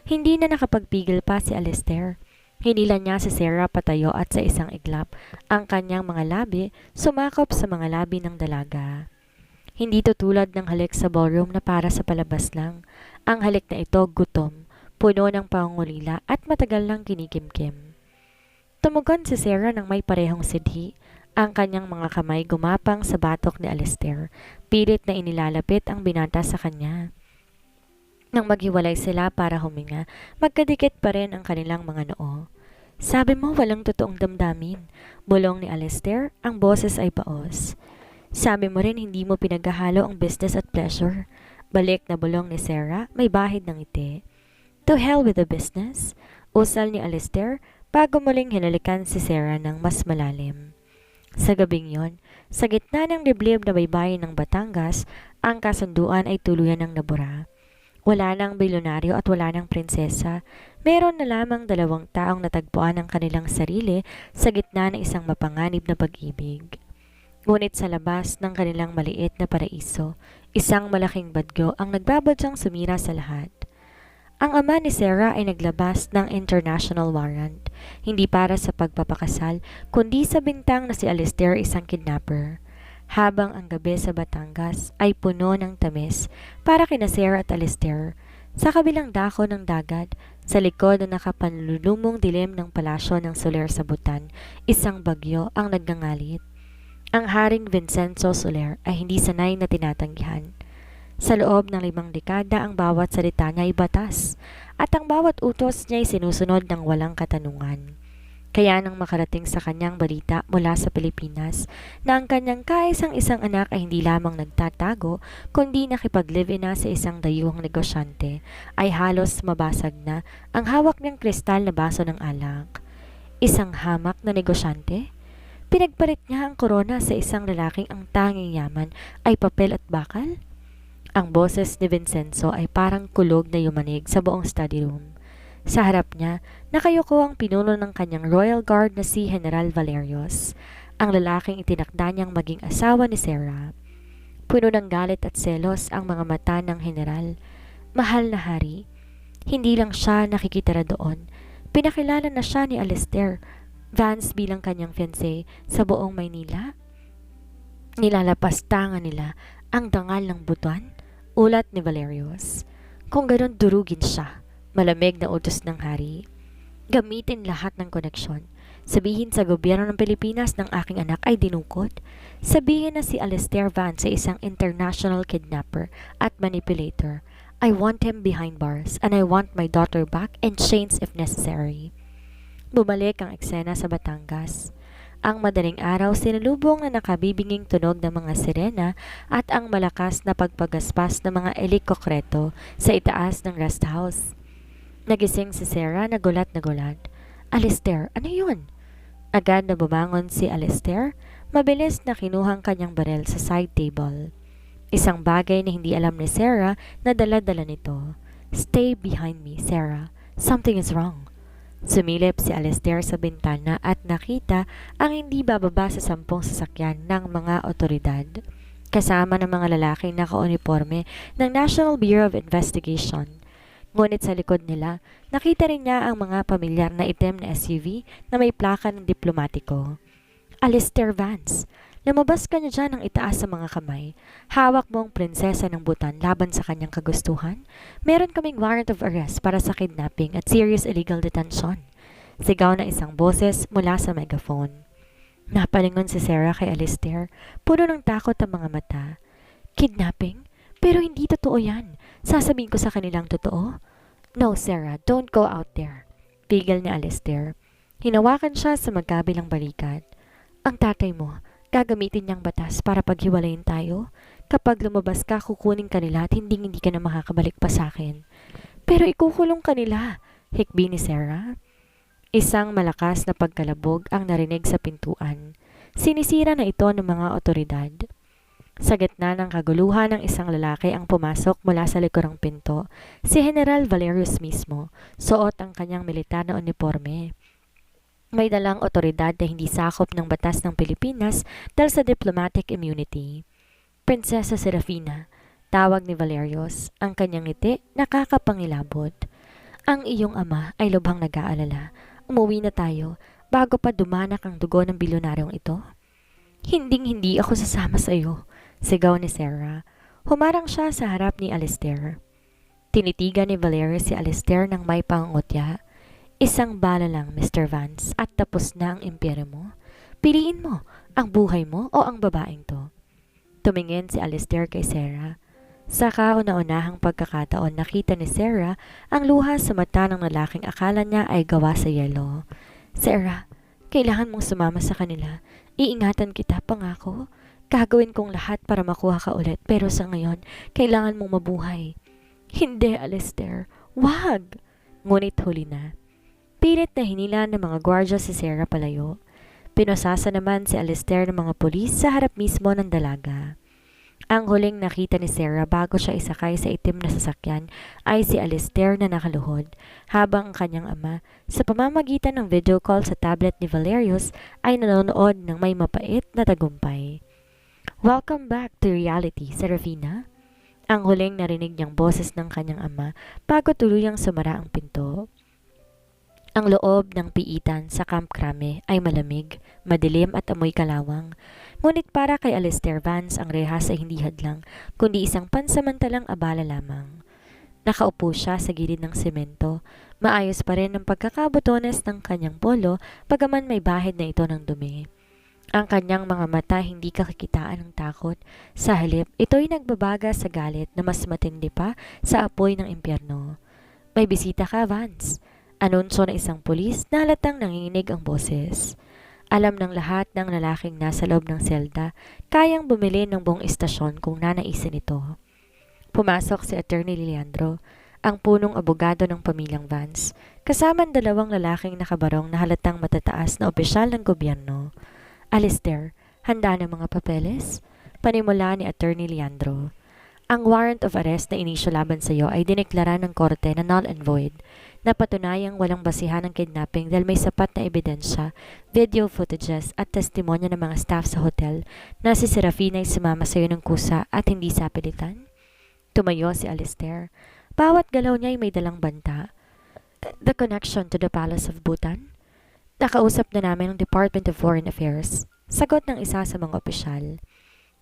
Hindi na nakapagpigil pa si Alistair. Hinila niya si Sarah patayo at sa isang iglap, ang kanyang mga labi sumakop sa mga labi ng dalaga. Hindi tutulad ng halik sa ballroom na para sa palabas lang. Ang halik na ito gutom, puno ng pangungulila at matagal lang kinikimkim. Tumugon si Sarah ng may parehong sidhi. Ang kanyang mga kamay gumapang sa batok ni Alistair. Pilit na inilalapit ang binata sa kanya. Nang maghiwalay sila para huminga, magkadikit pa rin ang kanilang mga noo. "Sabi mo walang totoong damdamin," bulong ni Alistair, ang boses ay paos. "Sabi mo rin hindi mo pinaghahalo ang business at pleasure." Balik na bulong ni Sarah, may bahid ng ngiti. "To hell with the business," usal ni Alistair, bago muling hinalikan si Sarah ng mas malalim. Sa gabing yon, sa gitna ng liblib na baybayin ng Batangas, ang kasunduan ay tuluyan ng nabura. Wala nang bilyonaryo at wala nang prinsesa. Meron na lamang 2 taong natagpuan ang kanilang sarili sa gitna ng isang mapanganib na pag-ibig. Ngunit sa labas ng kanilang maliit na paraiso, isang malaking badyo ang nagbabadyang sumira sa lahat. Ang ama ni Sarah ay naglabas ng international warrant, hindi para sa pagpapakasal, kundi sa bintang na si Alistair isang kidnapper. Habang ang gabi sa Batangas ay puno ng tamis para kina Sarah at Alistair, sa kabilang dako ng dagat, sa likod na nakapanlulumong dilim ng palasyo ng Soler sa Butan, isang bagyo ang nagngangalit. Ang Haring Vincenzo Soler ay hindi sanay na tinatanggihan. Sa loob ng 5 dekada ang bawat salita niya ay batas at ang bawat utos niya ay sinusunod ng walang katanungan. Kaya nang makarating sa kanyang balita mula sa Pilipinas na ang kanyang kaisang-isang anak ay hindi lamang nagtatago kundi nakipag-live-in na sa isang dayuhang negosyante, ay halos mabasag na ang hawak niyang kristal na baso ng alak. Isang hamak na negosyante? Pinagpalit niya ang korona sa isang lalaking ang tanging yaman ay papel at bakal? Ang boses ni Vincenzo ay parang kulog na yumanig sa buong study room. Sa harap niya, nakayuko ang pinuno ng kanyang Royal Guard na si General Valerios, ang lalaking itinakda niyang maging asawa ni Sarah. Puno ng galit at selos ang mga mata ng General. Mahal na hari, hindi lang siya nakikitira doon. Pinakilala na siya ni Alistair Vance bilang kanyang fiancé sa buong Maynila. Nilalapastangan nila ang dangal ng butuan, ulat ni Valerios. Kung ganon durugin siya, malamig na utos ng hari. Gamitin lahat ng koneksyon. Sabihin sa gobyerno ng Pilipinas ng aking anak ay dinukot. Sabihin na si Alistair Vance ay isang international kidnapper at manipulator. I want him behind bars and I want my daughter back in chains if necessary. Bumalik ang eksena sa Batangas. Ang madaling araw sinalubong na nakabibinging tunog ng mga sirena at ang malakas na pagpagaspas ng mga helikokreto sa itaas ng rest house. Nagising si Sarah na gulat na gulat. Alistair, ano yun? Agad na bumangon si Alistair, mabilis na kinuhang kanyang barel sa side table. Isang bagay na hindi alam ni Sarah na dala-dala nito. Stay behind me, Sarah. Something is wrong. Sumilip si Alistair sa bintana at nakita ang hindi bababa sa 10 sasakyan ng mga otoridad, kasama ng mga lalaking naka-uniforme ng National Bureau of Investigation. Ngunit sa likod nila, nakita rin niya ang mga pamilyar na itim na SUV na may plaka ng diplomatiko. Alistair Vance, lumabas ka niya dyan ng itaas sa mga kamay. Hawak mo ang prinsesa ng Butan laban sa kanyang kagustuhan. Meron kaming warrant of arrest para sa kidnapping at serious illegal detention. Sigaw na isang boses mula sa megaphone. Napalingon si Sarah kay Alistair. Puno ng takot ang mga mata. Kidnapping? Pero hindi totoo yan. Sasabihin ko sa kanilang totoo. No, Sarah, don't go out there. Pigil ni Alistair. Hinawakan siya sa magkabilang balikat. Ang tatay mo, gagamitin niyang batas para paghiwalayin tayo. Kapag lumabas ka, kukunin ka nila at hindi ka na makakabalik pa sa akin. Pero ikukulong ka nila, hikbi ni Sarah. Isang malakas na pagkalabog ang narinig sa pintuan. Sinisira na ito ng mga otoridad. Sa gitna ng kaguluhan ng isang lalaki ang pumasok mula sa likurang pinto, si General Valerius mismo, suot ang kanyang militar na uniforme. May dalang otoridad na hindi sakop ng batas ng Pilipinas dahil sa diplomatic immunity. Prinsesa Serafina, tawag ni Valerios, ang kanyang ngiti nakakapangilabot. Ang iyong ama ay lubhang nag-aalala. Umuwi na tayo bago pa dumanak ang dugo ng bilyonaryong ito. Hinding-hindi ako sasama sa iyo, sigaw ni Sarah. Humarang siya sa harap ni Alistair. Tinitigan ni Valerius si Alistair ng may pangungutya. Isang bala lang, Mr. Vance, at tapos na ang impyerno mo. Piliin mo, ang buhay mo o ang babaeng to. Tumingin si Alistair kay Sarah. Sa kauna-unahang pagkakataon nakita ni Sarah ang luha sa mata ng lalaking akala niya ay gawa sa yelo. Sarah, kailangan mong sumama sa kanila. Iingatan kita, pangako. Gagawin kong lahat para makuha ka ulit, pero sa ngayon, kailangan mong mabuhay. Hindi, Alistair. Wag! Ngunit huli na. Pilit na hinila ng mga gwardya si Sarah palayo. Pinosasa naman si Alistair ng mga pulis sa harap mismo ng dalaga. Ang huling nakita ni Sarah bago siya isakay sa itim na sasakyan ay si Alistair na nakaluhod, habang ang kanyang ama, sa pamamagitan ng video call sa tablet ni Valerius, ay nanonood ng may mapait na tagumpay. "Welcome back to reality, Serafina." Ang huling narinig niyang boses ng kanyang ama bago tuluyang sumara ang pinto. Ang loob ng piitan sa Camp Crame ay malamig, madilim at amoy kalawang. Ngunit para kay Alistair Vance ang rehas ay hindi hadlang, kundi isang pansamantalang abala lamang. Nakaupo siya sa gilid ng semento. Maayos pa rin ang pagkakabotones ng kanyang polo, bagaman may bahid na ito ng dumi. Ang kanyang mga mata hindi kakikitaan ng takot. Sa halip, ito'y nagbabaga sa galit na mas matindi pa sa apoy ng impyerno. "May bisita ka, Vance." Anunsyo ng isang pulis na halatang nanginginig ang boses. Alam ng lahat ng lalaking nasa loob ng selda, kayang bumili ng buong istasyon kung nanaisin ito. Pumasok si Attorney Leandro, ang punong abogado ng pamilyang Vance, kasama ang dalawang lalaking nakabarong na halatang matataas na opisyal ng gobyerno. "Alistair, handa ng mga papeles?" Panimula ni Attorney Leandro. "Ang warrant of arrest na inisyo laban sa iyo ay dineklara ng korte na null and void. Napatunayang walang basihan ng kidnapping dahil may sapat na ebidensya, video footages at testimonya ng mga staff sa hotel na si Serafina ay sumama sa iyo ng kusa at hindi sa pilitan." Tumayo si Alistair. Bawat galaw niya ay may dalang banta. "The connection to the Palace of Bhutan?" "Nakausap na namin ang Department of Foreign Affairs." Sagot ng isa sa mga opisyal.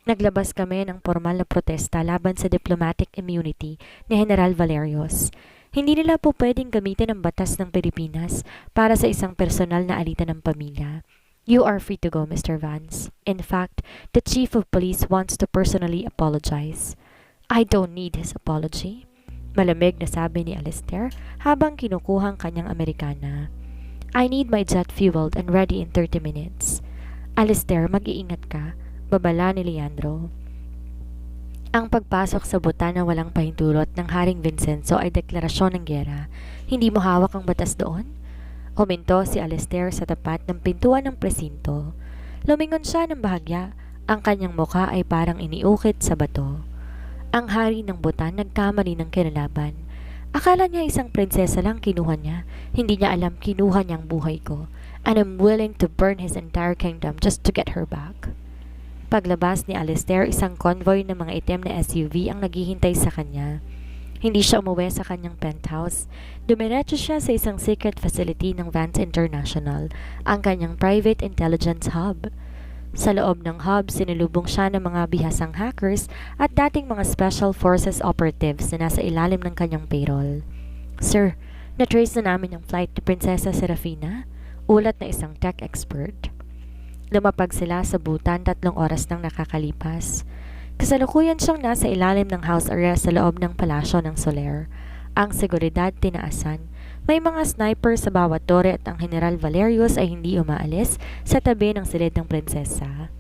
"Naglabas kami ng formal na protesta laban sa diplomatic immunity ni General Valerius. Hindi nila po pwedeng gamitin ang batas ng Pilipinas para sa isang personal na alitan ng pamilya. You are free to go, Mr. Vance. In fact, the Chief of Police wants to personally apologize." "I don't need his apology," malamig na sabi ni Alistair habang kinukuhang kanyang Amerikana. "I need my jet fueled and ready in 30 minutes. "Alistair, mag-iingat ka," babala ni Leandro. Ang pagpasok sa Bhutan na walang pahintulot ng Haring Vincenzo ay deklarasyon ng giyera. "Hindi mo hawak ang batas doon?" Huminto si Alistair sa tapat ng pintuan ng presinto. Lumingon siya ng bahagya. Ang kanyang mukha ay parang iniukit sa bato. Ang hari ng Bhutan nagkamali ng kinalaban. Akala niya isang prinsesa lang kinuha niya. Hindi niya alam kinuha niyang buhay ko. And I'm willing to burn his entire kingdom just to get her back. Paglabas ni Alistair, isang convoy ng mga itim na SUV ang naghihintay sa kanya. Hindi siya umuwi sa kanyang penthouse. Dumiretso siya sa isang secret facility ng Vance International, ang kanyang private intelligence hub. Sa loob ng hub, sinilubong siya ng mga bihasang hackers at dating mga special forces operatives na nasa ilalim ng kanyang payroll. "Sir, na-trace na namin ang flight ni Prinsesa Serafina," ulat na isang tech expert. Lumapag sila sa Bhutan 3 oras nang nakakalipas. Kasalukuyan siyang nasa ilalim ng house arrest sa loob ng palasyo ng Soler. Ang seguridad tinaasan. May mga sniper sa bawat tore at ang General Valerius ay hindi umaalis sa tabi ng silid ng prinsesa.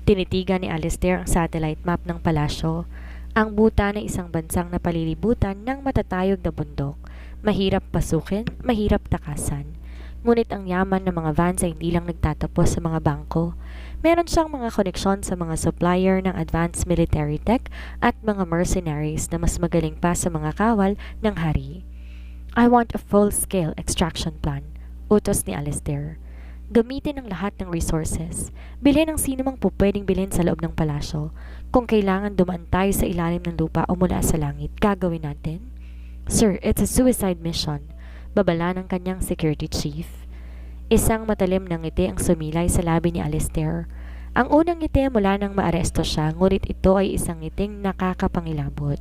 Tinitigan ni Alistair ang satellite map ng palasyo. Ang Bhutan ay isang bansang napalilibutan ng matatayog na bundok. Mahirap pasukin, mahirap takasan. Ngunit ang yaman ng mga Vance ay hindi lang nagtatapos sa mga bangko. Meron siyang mga koneksyon sa mga supplier ng advanced military tech at mga mercenaries na mas magaling pa sa mga kawal ng hari. "I want a full-scale extraction plan," utos ni Alistair. "Gamitin ang lahat ng resources. Bilhin ang sino mang pupwedeng bilhin sa loob ng palasyo. Kung kailangan dumaan tayo sa ilalim ng lupa o mula sa langit, gagawin natin." "Sir, it's a suicide mission," babala ng kanyang security chief. Isang matalim na ngiti ang sumilay sa labi ni Alistair. Ang unang ngiti mula nang maaresto siya, ngunit ito ay isang ngiting nakakapangilabot.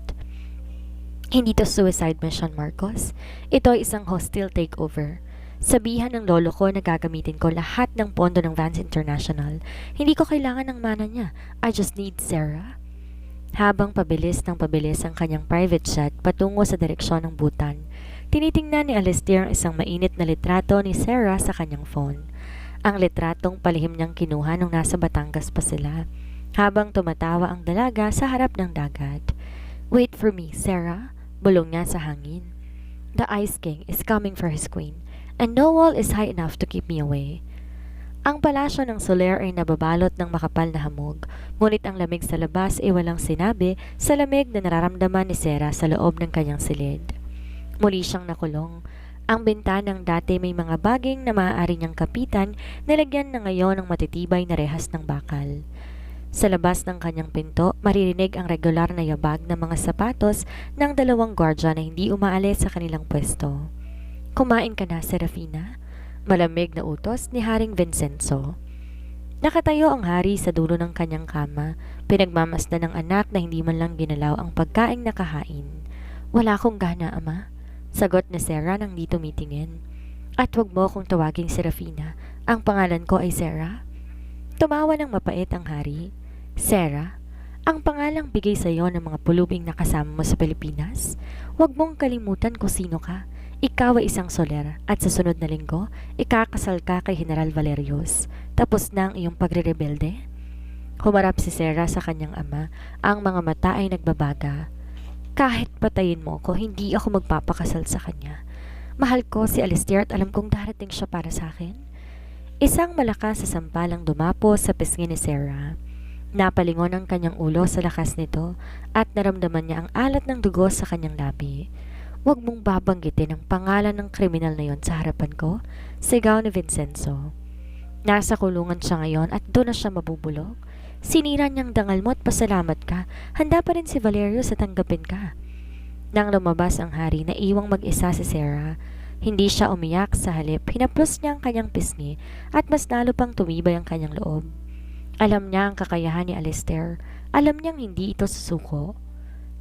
"Hindi to suicide mission, Marcos. Ito ay isang hostile takeover. Sabihan ng lolo ko na gagamitin ko lahat ng pondo ng Vance International. Hindi ko kailangan ng mana niya. I just need Sarah." Habang pabilis ng pabilis ang kanyang private jet patungo sa direksyon ng Bhutan, tinitingnan ni Alistair ang isang mainit na litrato ni Sarah sa kanyang phone. Ang litratong palihim niyang kinuha nung nasa Batangas pa sila, habang tumatawa ang dalaga sa harap ng dagat. "Wait for me, Sarah," bulong niya sa hangin. "The Ice King is coming for his queen. and no wall is high enough to keep me away. Ang palasyo ng Soler ay nababalot ng makapal na hamog, ngunit ang lamig sa labas ay walang sinabi sa lamig na nararamdaman ni Sarah sa loob ng kanyang silid. Muli siyang nakulong. Ang bintanang dati may mga baging na maaari niyang kapitan, nilagyan na ngayon ng matitibay na rehas ng bakal. Sa labas ng kanyang pinto, maririnig ang regular na yabag ng mga sapatos ng dalawang gwardya na hindi umaalis sa kanilang pwesto. "Kumain ka na, Serafina?" Malamig na utos ni Haring Vincenzo. Nakatayo ang hari sa dulo ng kanyang kama, pinagmamasdan ng anak na hindi man lang ginalaw ang pagkaing nakahain. "Wala akong gana, ama," sagot ni Sarah nang di tumitingin. "At huwag mo akong tawaging Serafina. Ang pangalan ko ay Sarah." Tumawa ng mapait ang hari. "Sarah, ang pangalang bigay sa iyo ng mga pulubing nakasama mo sa Pilipinas? Huwag mong kalimutan kung sino ka. Ikaw ay isang Soler at sa sunod na linggo, ikakasal ka kay General Valerius. Tapos na ang iyong pagre-rebelde?" Humarap si Sarah sa kanyang ama. Ang mga mata ay nagbabaga. "Kahit patayin mo ko, hindi ako magpapakasal sa kanya. Mahal ko si Alistair at alam kong darating siya para sa akin." Isang malakas sa sampalang dumapo sa pisngi ni Sarah. Napalingon ang kanyang ulo sa lakas nito at naramdaman niya ang alat ng dugo sa kanyang labi. "Huwag mong babanggitin ang pangalan ng kriminal na yon sa harapan ko," sigaw ni Vincenzo. "Nasa kulungan siya ngayon at doon na siya mabubulok. Sinira niyang dangal mo at pasalamat ka. Handa pa rin si Valerio sa tanggapin ka." Nang lumabas ang hari, naiwang mag-isa si Sarah. Hindi siya umiyak, sa halip, hinaplos niya ang kanyang pisngi at mas lalo pang tumibay ang kanyang loob. Alam niya ang kakayahan ni Alistair. Alam niyang hindi ito susuko.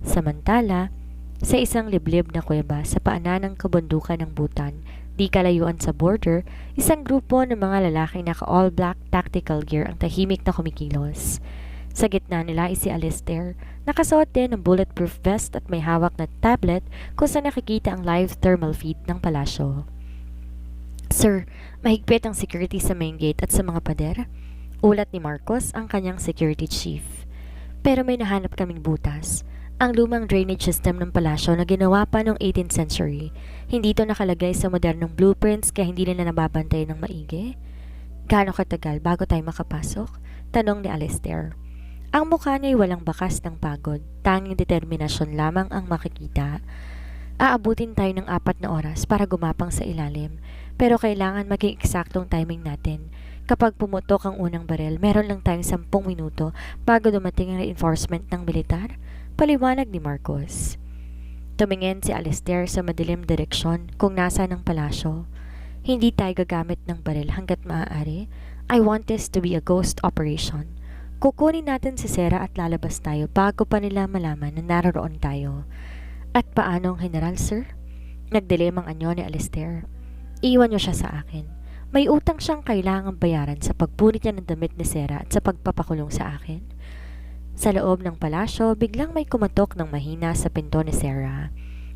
Samantala, sa isang liblib na kuweba sa paanan ng kabundukan ng Bhutan, di kalayuan sa border, isang grupo ng mga lalaking naka-all-black tactical gear ang tahimik na kumikilos. Sa gitna nila ay si Alistair, nakasuot din ng bulletproof vest at may hawak na tablet kung saan nakikita ang live thermal feed ng palasyo. "Sir, mahigpit ang security sa main gate at sa mga pader," ulat ni Marcos, ang kanyang security chief. "Pero may nahanap kaming butas. Ang lumang drainage system ng palasyo na ginawa pa noong 18th century. Hindi ito nakalagay sa modernong blueprints kaya hindi nila nababantay ng maigi." "Gaano katagal bago tayo makapasok?" tanong ni Alistair. Ang mukha niya ay walang bakas ng pagod, tanging determinasyon lamang ang makikita. "Aabutin tayo ng 4 na oras para gumapang sa ilalim, pero kailangan maging eksaktong timing natin. Kapag pumutok ang unang barel, meron lang tayong 10 minuto bago dumating ang reinforcement ng militar," paliwanag ni Marcos. Tumingin si Alistair sa madilim direksyon kung nasa ng palasyo. "Hindi tayo gagamit ng baril hanggat maaari. I want this to be a ghost operation. Kukunin natin si Sarah at lalabas tayo bago pa nila malaman na naroon tayo." "At paano ang general, sir?" Nagdilim ang anyo ni Alistair. "Iwan niyo siya sa akin. May utang siyang kailangang bayaran sa pagpunit niya ng damit ni Sarah at sa pagpapakulong sa akin." Sa loob ng palasyo, biglang may kumatok ng mahina sa pinto ni Sarah.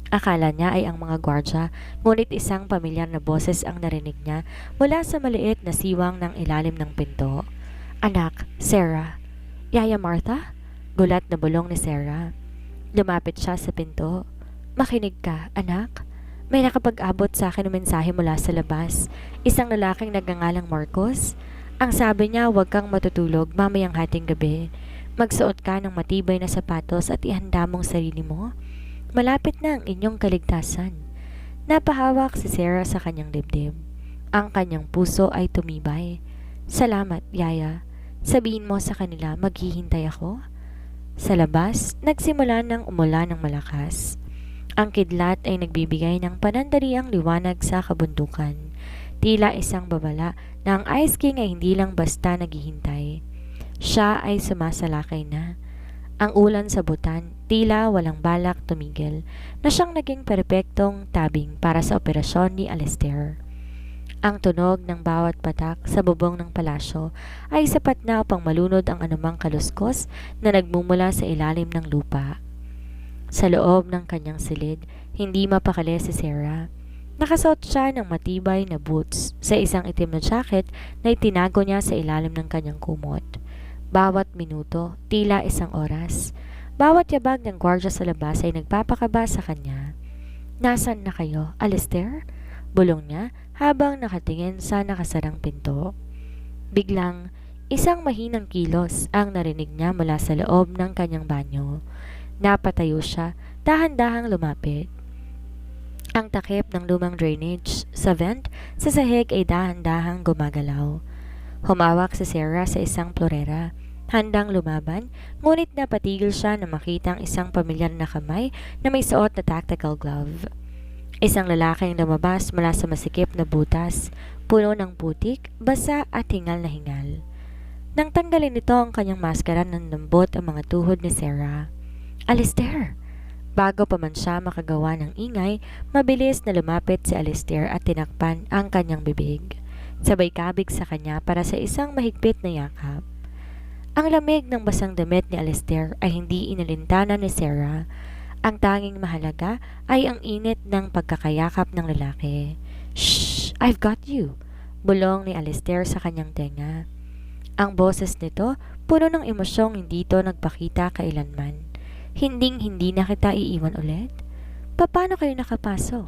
Akala niya ay ang mga gwardya, ngunit isang pamilyar na boses ang narinig niya mula sa maliit na siwang ng ilalim ng pinto. "Anak, Sarah." "Yaya Martha?" Gulat na bulong ni Sarah. Lumapit siya sa pinto. "Makinig ka, anak. May nakapag-abot sa akin ng mensahe mula sa labas. Isang lalaking nagngangalang Marcos. Ang sabi niya, huwag kang matutulog mamayang hating gabi. Magsuot ka ng matibay na sapatos at ihanda mong sarili mo. Malapit na ang inyong kaligtasan." Napahawak si Sarah sa kanyang dibdib. Ang kanyang puso ay tumibay. "Salamat, Yaya. Sabihin mo sa kanila maghihintay ako." Sa labas, nagsimula ng umulan ng malakas. Ang kidlat ay nagbibigay ng panandaliang liwanag sa kabundukan. Tila isang babala na ang Ice King ay hindi lang basta naghihintay. Siya ay sumasalakay na. Ang ulan sa Bhutan, tila walang balak tumigil, na siyang naging perpektong tabing para sa operasyon ni Alistair. Ang tunog ng bawat patak sa bubong ng palasyo ay sapat na upang malunod ang anumang kaluskos na nagmumula sa ilalim ng lupa. Sa loob ng kanyang silid, hindi mapakali si Sarah. Nakasuot siya ng matibay na boots sa isang itim na jacket na itinago niya sa ilalim ng kanyang kumot. Bawat minuto, tila isang oras. Bawat yabag ng gwardya sa labas ay nagpapakaba sa kanya. "Nasaan na kayo, Alistair?" bulong niya habang nakatingin sa nakasarang pinto. Biglang, isang mahinang kilos ang narinig niya mula sa loob ng kanyang banyo. Napatayo siya, dahan-dahang lumapit. Ang takip ng lumang drainage sa vent sa sahig ay dahan-dahang gumagalaw. Humawak si Sarah sa isang plorera, handang lumaban, ngunit napatigil siya na makita ang isang pamilyar na kamay na may suot na tactical glove. Isang lalaking lumabas mula sa masikip na butas, puno ng putik, basa at hingal na hingal. Nang tanggalin nito ang kanyang maskara, ng lambot ang mga tuhod ni Sarah. Alistair! Bago pa man siya makagawa ng ingay, mabilis na lumapit si Alistair at tinakpan ang kanyang bibig. Sabay kabig sa kanya para sa isang mahigpit na yakap. Ang lamig ng basang damit ni Alistair ay hindi inalintana ni Sarah. Ang tanging mahalaga ay ang init ng pagkakayakap ng lalaki. Shh! I've got you! Bulong ni Alistair sa kanyang tenga. Ang boses nito, puno ng emosyong hindi ito nagpakita kailanman. Hinding-hindi na kita iiwan ulit? Paano kayo nakapasok?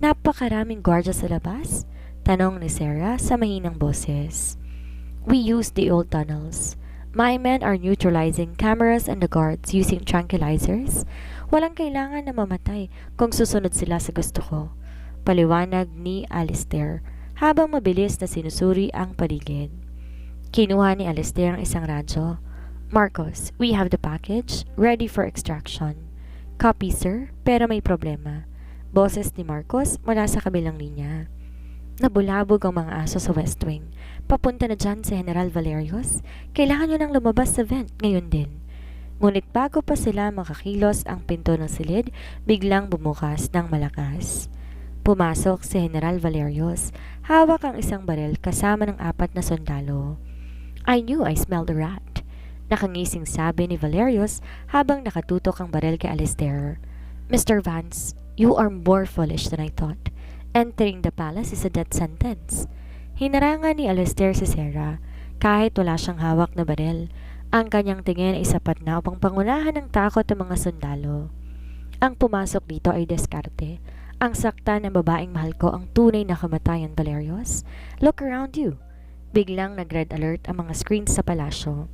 Napakaraming gwardiya sa labas? Tanong ni Sarah sa mahinang boses. We use the old tunnels. My men are neutralizing cameras and the guards using tranquilizers. Walang kailangan na mamatay kung susunod sila sa gusto ko. Paliwanag ni Alistair habang mabilis na sinusuri ang paligid. Kinuha ni Alistair ang isang radyo. Marcos, we have the package ready for extraction. Copy, sir, pero may problema. Boses ni Marcos mula sa kabilang linya. Nabulabog ang mga aso sa West Wing. Papunta na dyan si General Valerios. Kailangan nyo nang lumabas sa vent ngayon din. Ngunit bago pa sila makakilos ang pinto ng silid, biglang bumukas ng malakas. Pumasok si General Valerios. Hawak ang isang baril kasama ng 4 na sundalo. I knew I smelled a rat. Nakangising sabi ni Valerios habang nakatutok ang baril kay Alistair. Mr. Vance, you are more foolish than I thought. Entering the palace is a death sentence. Hinarangan ni Alistair si Sarah kahit wala siyang hawak na baril. Ang kanyang tingin ay sapat na upang pangunahan ng takot ng mga sundalo. Ang pumasok dito ay diskarte. Ang sakta ng babaeng mahal ko ang tunay na kamatayan, Valerios. Look around you. Biglang nag-red alert ang mga screens sa palasyo.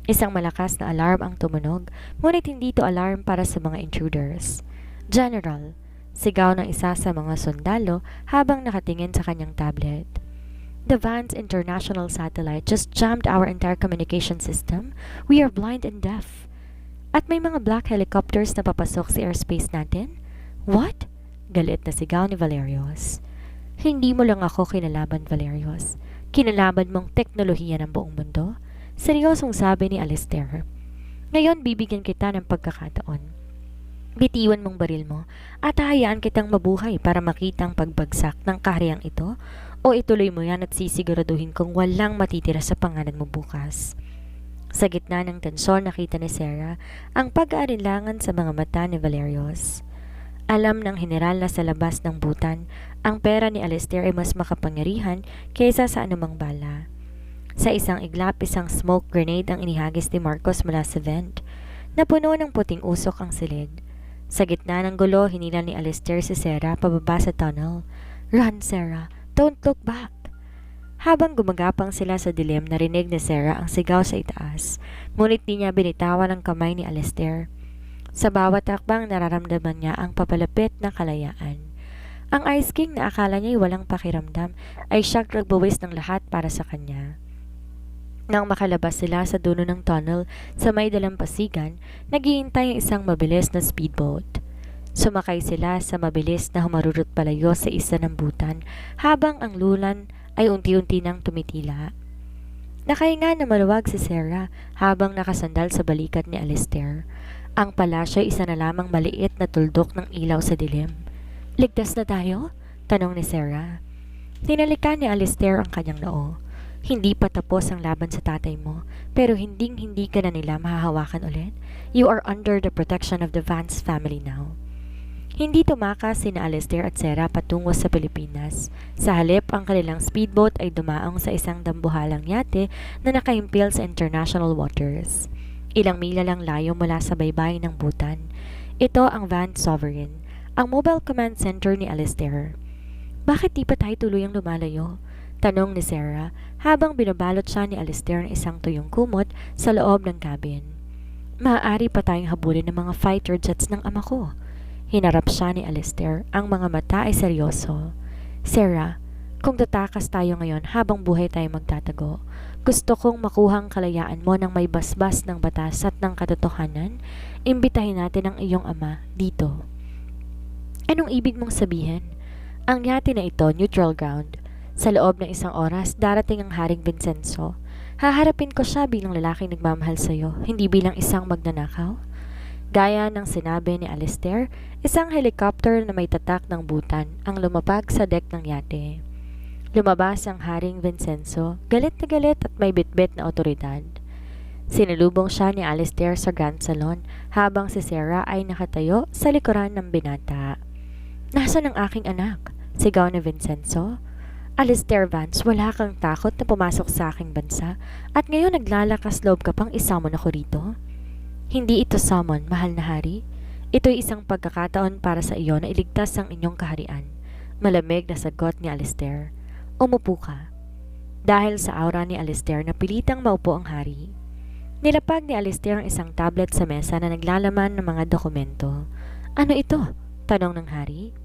Isang malakas na alarm ang tumunog, ngunit hindi ito alarm para sa mga intruders. General, sigaw ng isa sa mga sundalo habang nakatingin sa kanyang tablet. The Vance International Satellite just jammed our entire communication system. We are blind and deaf. At may mga black helicopters na papasok sa airspace natin? What? Galit na sigaw ni Valerios. Hindi mo lang ako kinalaban, Valerios. Kinalaban mong teknolohiya ng buong mundo. Seryosong sabi ni Alistair. Ngayon bibigyan kita ng pagkakataon. Bitiwan mong baril mo at hahayaan kitang mabuhay para makita ang pagbagsak ng kahariang ito o ituloy mo yan at sisiguraduhin kong walang matitira sa pangalan mo bukas. Sa gitna ng tensyon nakita ni Sarah ang pag-aalinlangan sa mga mata ni Valerios. Alam ng general na sa labas ng butan, ang pera ni Alistair ay mas makapangyarihan kaysa sa anumang bala. Sa isang iglap, isang smoke grenade ang inihagis ni Marcos mula sa vent. Napuno ng puting usok ang silid. Sa gitna ng gulo, hinila ni Alistair si Sarah pababa sa tunnel. Run, Sarah! Don't look back! Habang gumagapang sila sa dilim, narinig ni Sarah ang sigaw sa itaas. Ngunit di niya binitawan ang kamay ni Alistair. Sa bawat akbang, nararamdaman niya ang papalapit na kalayaan. Ang Ice King na akala niya'y walang pakiramdam ay siyang nagbuwis ng lahat para sa kanya. Nang makalabas sila sa dulo ng tunnel sa may dalampasigan, naghihintay ang isang mabilis na speedboat. Sumakay sila sa mabilis na humarurot palayo sa isa ng butan habang ang lulan ay unti-unti nang tumitila. Nakahinga na maluwag si Sarah habang nakasandal sa balikat ni Alistair. Ang palasyo ay isa na lamang maliit na tuldok ng ilaw sa dilim. Ligtas na tayo? Tanong ni Sarah. Tinalikan ni Alistair ang kanyang noo. Hindi pa tapos ang laban sa tatay mo, pero hindi ka na nila mahahawakan ulit. You are under the protection of the Vance family now. Hindi tumakas sina Alistair at Sarah patungo sa Pilipinas. Sa halip, ang kanilang speedboat ay dumaong sa isang dambuhalang yate na nakahimpil sa international waters. Ilang mila lang layo mula sa baybayin ng Bhutan. Ito ang Vance Sovereign, ang mobile command center ni Alistair. Bakit di pa tayo tuluyang lumalayo? Tanong ni Sarah habang binabalot siya ni Alistair ng isang tuyong kumot sa loob ng cabin. Maaari pa tayong habulin ng mga fighter jets ng ama ko. Hinarap siya ni Alistair, ang mga mata ay seryoso. Sarah, kung tatakas tayo ngayon habang buhay tayo magtatago, gusto kong makuhang kalayaan mo ng may basbas ng batas at ng katotohanan, imbitahin natin ang iyong ama dito. Anong ibig mong sabihin? Ang yate na ito, neutral ground. Sa loob ng isang oras, darating ang Haring Vincenzo. Haharapin ko siya bilang lalaking nagmamahal sa'yo, hindi bilang isang magnanakaw. Gaya ng sinabi ni Alistair, isang helicopter na may tatak ng butan ang lumapag sa deck ng yate. Lumabas ang Haring Vincenzo, galit na galit at may bitbit na otoridad. Sinalubong siya ni Alistair sa Grand Salon habang si Sarah ay nakatayo sa likuran ng binata. Nasaan ang aking anak? Sigaw ni Vincenzo. Alistair Vance, wala kang takot na pumasok sa aking bansa at ngayon naglalakas loob ka pang isama ako rito? Hindi ito summon, mahal na hari. Ito'y isang pagkakataon para sa iyo na iligtas ang inyong kaharian. Malamig na sagot ni Alistair. Umupo ka. Dahil sa aura ni Alistair na pilitang maupo ang hari. Nilapag ni Alistair ang isang tablet sa mesa na naglalaman ng mga dokumento. Ano ito? Tanong ng hari.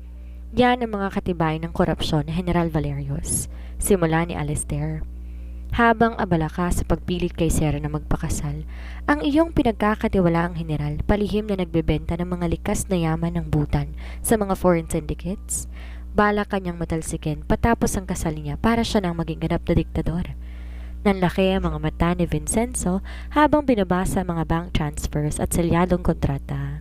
Yan ang mga katibayan ng korupsyon ni General Valerius. Simula ni Alistair. Habang abala ka sa pagpilit kay Sarah na magpakasal, ang iyong pinagkakatiwalaang general palihim na nagbebenta ng mga likas na yaman ng butan sa mga foreign syndicates, bala kanyang matalsikin patapos ang kasal niya para siya nang maging ganap na diktador. Nanlaki ang mga mata ni Vincenzo habang binabasa ang mga bank transfers at selyadong kontrata.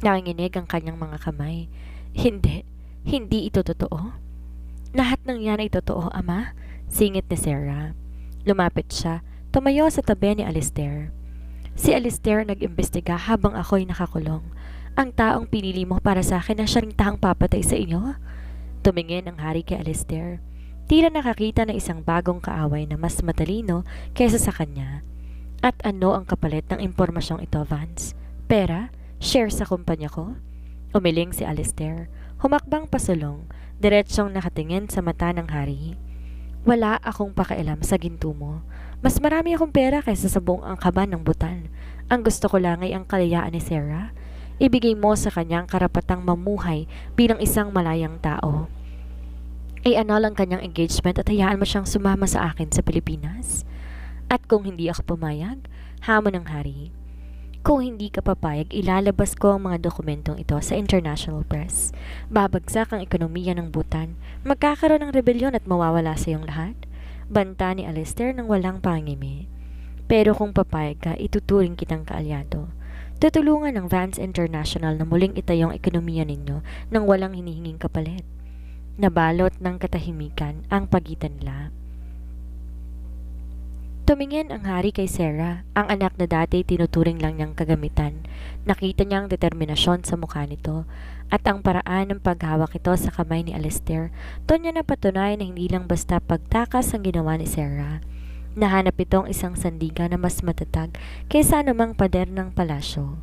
Nanginginig ang kanyang mga kamay. Hindi ito totoo. Lahat ng yan ay totoo, ama. Singit ni Sarah. Lumapit siya, tumayo sa tabi ni Alistair. Si Alistair nag-imbestiga habang ako'y nakakulong. Ang taong pinili mo para sa akin na siya ring taong papatay sa inyo? Tumingin ang hari kay Alistair. Tila nakakita ng isang bagong kaaway na mas matalino kaysa sa kanya. At ano ang kapalit ng impormasyong ito, Vance? Pera? Share sa kumpanya ko? Umiling si Alistair. Humakbang pasulong, diretsyong nakatingin sa mata ng hari. Wala akong pakialam sa ginto mo. Mas marami akong pera kaysa sa buong angkaban ng butan. Ang gusto ko lang ay ang kalayaan ni Sarah. Ibigay mo sa kanyang karapatang mamuhay bilang isang malayang tao. Ano lang kanyang engagement at hayaan mo siyang sumama sa akin sa Pilipinas? At kung hindi ako pumayag, hamon ng hari. Kung hindi ka papayag, ilalabas ko ang mga dokumentong ito sa international press. Babagsak ang ekonomiya ng Bhutan, magkakaroon ng rebelyon at mawawala sa iyong lahat. Banta ni Alistair nang walang pangimi. Pero kung papayag ka, ituturing kitang kaalyado. Tutulungan ng Vance International na muling itayong ekonomiya ninyo nang walang hinihinging kapalit. Nabalot ng katahimikan ang pagitan nila. Tumingin ang hari kay Sarah, ang anak na dati tinuturing lang niyang kagamitan. Nakita niyang determinasyon sa mukha nito at ang paraan ng paghawak ito sa kamay ni Alistair. Doon niya napatunayan na hindi lang basta pagtakas ang ginawa ni Sarah. Nahanap itong isang sandigan na mas matatag kaysa anumang pader ng palasyo.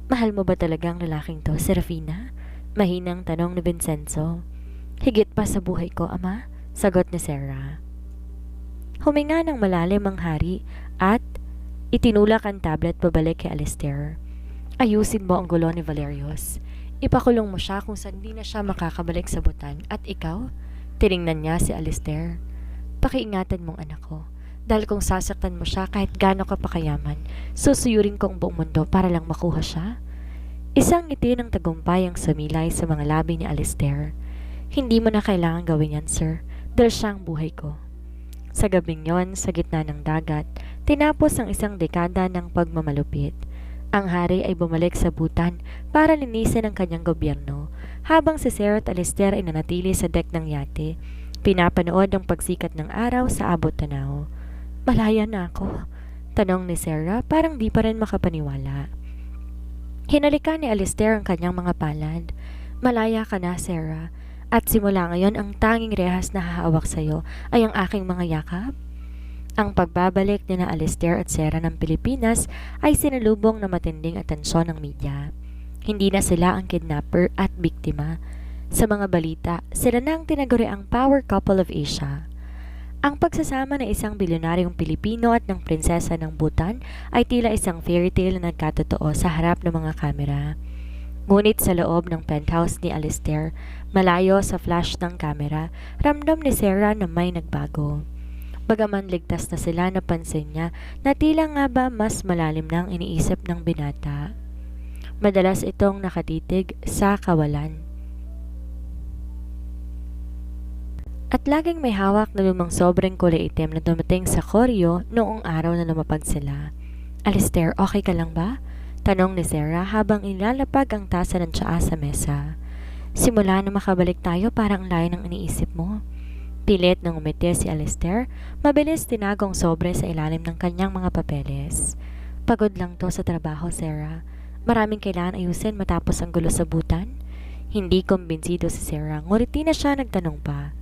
Mahal mo ba talaga ang lalaking to, Serafina? Mahinang tanong ni Vincenzo. Higit pa sa buhay ko, ama, sagot ni Sarah. Huminga ng malalim ang hari at itinulak ang tablet pabalik kay Alistair. Ayusin mo ang gulo ni Valerius. Ipakulong mo siya kung saan di na siya makakabalik sa Bhutan. At ikaw? Tiningnan niya si Alistair. Pakiingatan mong anak ko. Dahil kung sasaktan mo siya kahit gaano ka pakayaman, susuyurin ko ang buong mundo para lang makuha siya. Isang ngiti ng tagumpay ang sumilay sa mga labi ni Alistair. Hindi mo na kailangan gawin yan, sir. Dahil siya ang buhay ko. Sa gabing yon, sa gitna ng dagat, tinapos ang isang dekada ng pagmamalupit. Ang hari ay bumalik sa Bhutan para linisin ang kanyang gobyerno, habang si Sarah at Alistair ay nanatili sa deck ng yate, pinapanood ang pagsikat ng araw sa abot tanaw. Malaya na ako, tanong ni Sarah parang di pa rin makapaniwala. Hinalikan ni Alistair ang kanyang mga palad. Malaya ka na, Sarah. At simula ngayon, ang tanging rehas na hahawak sa'yo ay ang aking mga yakap. Ang pagbabalik ni na Alistair at Sarah ng Pilipinas ay sinalubong na matinding atensyon ng media. Hindi na sila ang kidnapper at biktima. Sa mga balita, sila na ang tinaguriang power couple of Asia. Ang pagsasama ng isang bilyonaryong Pilipino at ng prinsesa ng Bhutan ay tila isang fairy tale na nagkatotoo sa harap ng mga kamera. Ngunit sa loob ng penthouse ni Alistair, malayo sa flash ng kamera, ramdam ni Sarah na may nagbago. Bagaman ligtas na sila, napansin niya na tila nga ba mas malalim na ang iniisip ng binata. Madalas itong nakatitig sa kawalan. At laging may hawak na lumang sobrang kulay itim na dumating sa koryo noong araw na lumapag sila. Alistair, okay ka lang ba? Tanong ni Sarah habang ilalapag ang tasa ng tsaa sa mesa. Simula na makabalik tayo, parang layo ng iniisip mo. Pilit nang umiti si Alistair, mabilis tinagong sobre sa ilalim ng kanyang mga papeles. Pagod lang to sa trabaho, Sarah. Maraming kailangan ayusin matapos ang gulo sa Bhutan. Hindi kumbinsido si Sarah, ngunit di na siya nagtanong pa.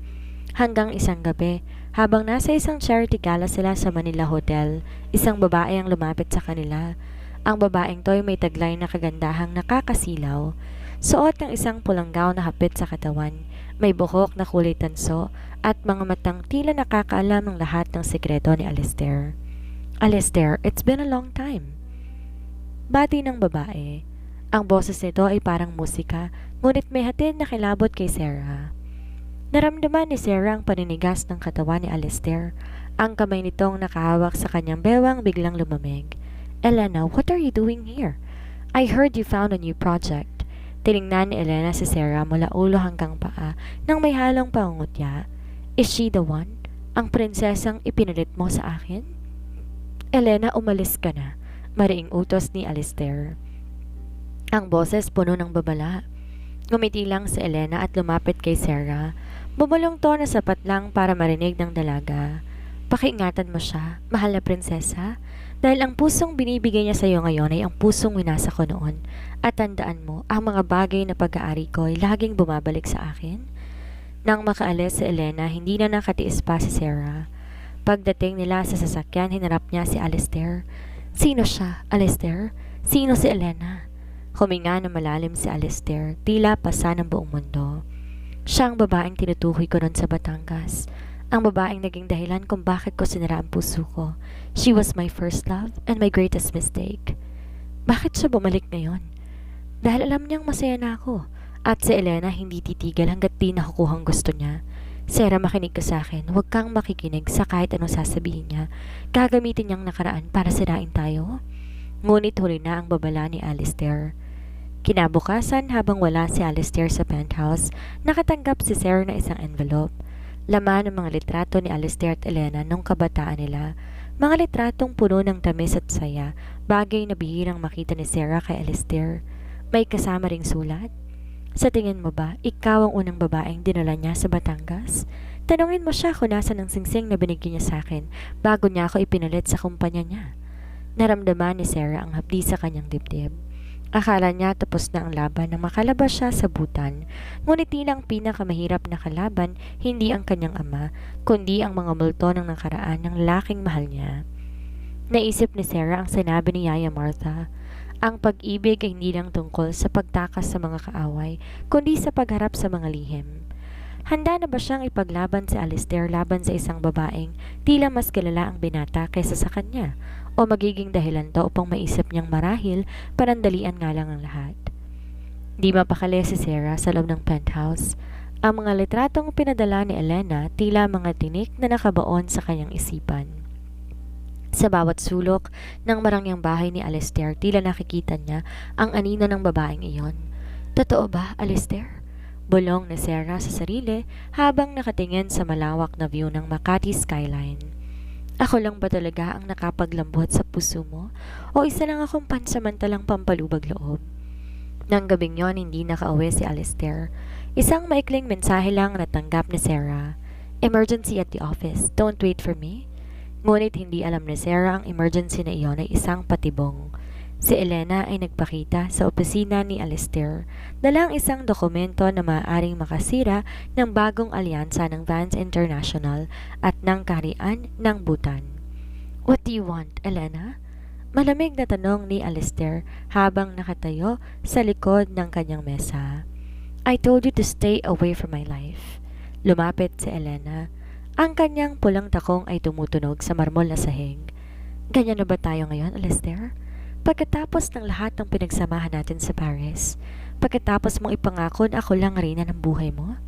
Hanggang isang gabi, habang nasa isang charity gala sila sa Manila Hotel, isang babae ang lumapit sa kanila. Ang babaeng to'y may taglay na kagandahang nakakasilaw. Suot ng isang pulang gown na hapit sa katawan, may buhok na kulay tanso at mga matang tila nakakaalam ng lahat ng sekreto ni Alistair. Alistair, it's been a long time. Bati ng babae. Ang boses nito ay parang musika, ngunit may hatid na kilabot kay Sarah. Naramdaman ni Sarah ang paninigas ng katawan ni Alistair. Ang kamay nitong nakahawak sa kanyang bewang biglang lumamig. Elena, what are you doing here? I heard you found a new project. Tiningnan ni Elena si Sarah mula ulo hanggang paa nang may halong pangungutya. Is she the one? Ang prinsesang ipinalit mo sa akin? Elena, umalis ka na. Mariing utos ni Alistair. Ang boses puno ng babala. Ngumiti lang si Elena at lumapit kay Sarah. Bumulong to na sapat lang para marinig ng dalaga. Pakiingatan mo siya, mahal na prinsesa, dahil ang pusong binibigay niya sa iyo ngayon ay ang pusong winasa ko noon. At tandaan mo, ang mga bagay na pag-aari ko ay laging bumabalik sa akin. Nang makaalis si Elena, hindi na nakatiis pa si Sarah. Pagdating nila sa sasakyan, hinarap niya si Alistair. Sino siya, Alistair? Sino si Elena? Huminga na malalim si Alistair, tila pasa ng buong mundo. Siya ang babaeng tinutukoy ko noon sa Batangas. Ang babaeng naging dahilan kung bakit ko sinara ang puso ko. She was my first love and my greatest mistake. Bakit siya bumalik ngayon? Dahil alam niyang masaya na ako. At si Elena hindi titigil hanggat di nakukuhang gusto niya. Sarah, makinig ka sa akin. Huwag kang makikinig sa kahit anong sasabihin niya. Gagamitin niyang nakaraan para sirain tayo. Ngunit huli na ang babala ni Alistair. Kinabukasan, habang wala si Alistair sa penthouse, nakatanggap si Sarah na isang envelope. Laman ng mga litrato ni Alistair at Elena nung kabataan nila. Mga litratong puno ng tamis at saya, bagay na bihirang makita ni Sarah kay Alistair. May kasama ring sulat. Sa tingin mo ba, ikaw ang unang babaeng dinala niya sa Batangas? Tanungin mo siya kung nasa ng singsing na binigyan niya sa akin bago niya ako ipinalit sa kumpanya niya. Naramdaman ni Sarah ang hapdi sa kanyang dibdib. Akala niya tapos na ang laban na makalabas siya sa Bhutan, ngunit tila ang pinakamahirap na kalaban hindi ang kanyang ama, kundi ang mga multo ng nakaraan ng laking mahal niya. Naisip ni Sarah ang sinabi ni Yaya Martha. Ang pag-ibig ay hindi lang tungkol sa pagtakas sa mga kaaway, kundi sa pagharap sa mga lihim. Handa na ba siyang ipaglaban si Alistair laban sa isang babaeng tila mas kilala ang binata kaysa sa kanya? O magiging dahilan to upang maisip niyang marahil panandalian nga lang ang lahat? Di mapakali si Sarah sa loob ng penthouse. Ang mga litratong pinadala ni Elena tila mga tinik na nakabaon sa kanyang isipan. Sa bawat sulok ng marangyang bahay ni Alistair, tila nakikita niya ang anino ng babaeng iyon. Totoo ba, Alistair? Bulong ni Sarah sa sarili habang nakatingin sa malawak na view ng Makati skyline. Ako lang ba talaga ang nakapaglambot sa puso mo? O isa lang akong pansamantalang pampalubag loob? Nang gabing yon, hindi nakauwi si Alistair. Isang maikling mensahe lang natanggap ni Sarah. Emergency at the office. Don't wait for me. Ngunit hindi alam ni Sarah ang emergency na iyon ay isang patibong. Si Elena ay nagpakita sa opisina ni Alistair. Dala ang isang dokumento na maaaring makasira ng bagong alyansa ng Vance International at ng kaharian ng Bhutan. What do you want, Elena? Malamig na tanong ni Alistair habang nakatayo sa likod ng kanyang mesa. I told you to stay away from my life. Lumapit si Elena. Ang kanyang pulang takong ay tumutunog sa marmol na sahig. Ganyan na ba tayo ngayon, Alistair? Pagkatapos ng lahat ng pinagsamahan natin sa Paris, pagkatapos mong ipangako na ako lang reyna ng buhay mo?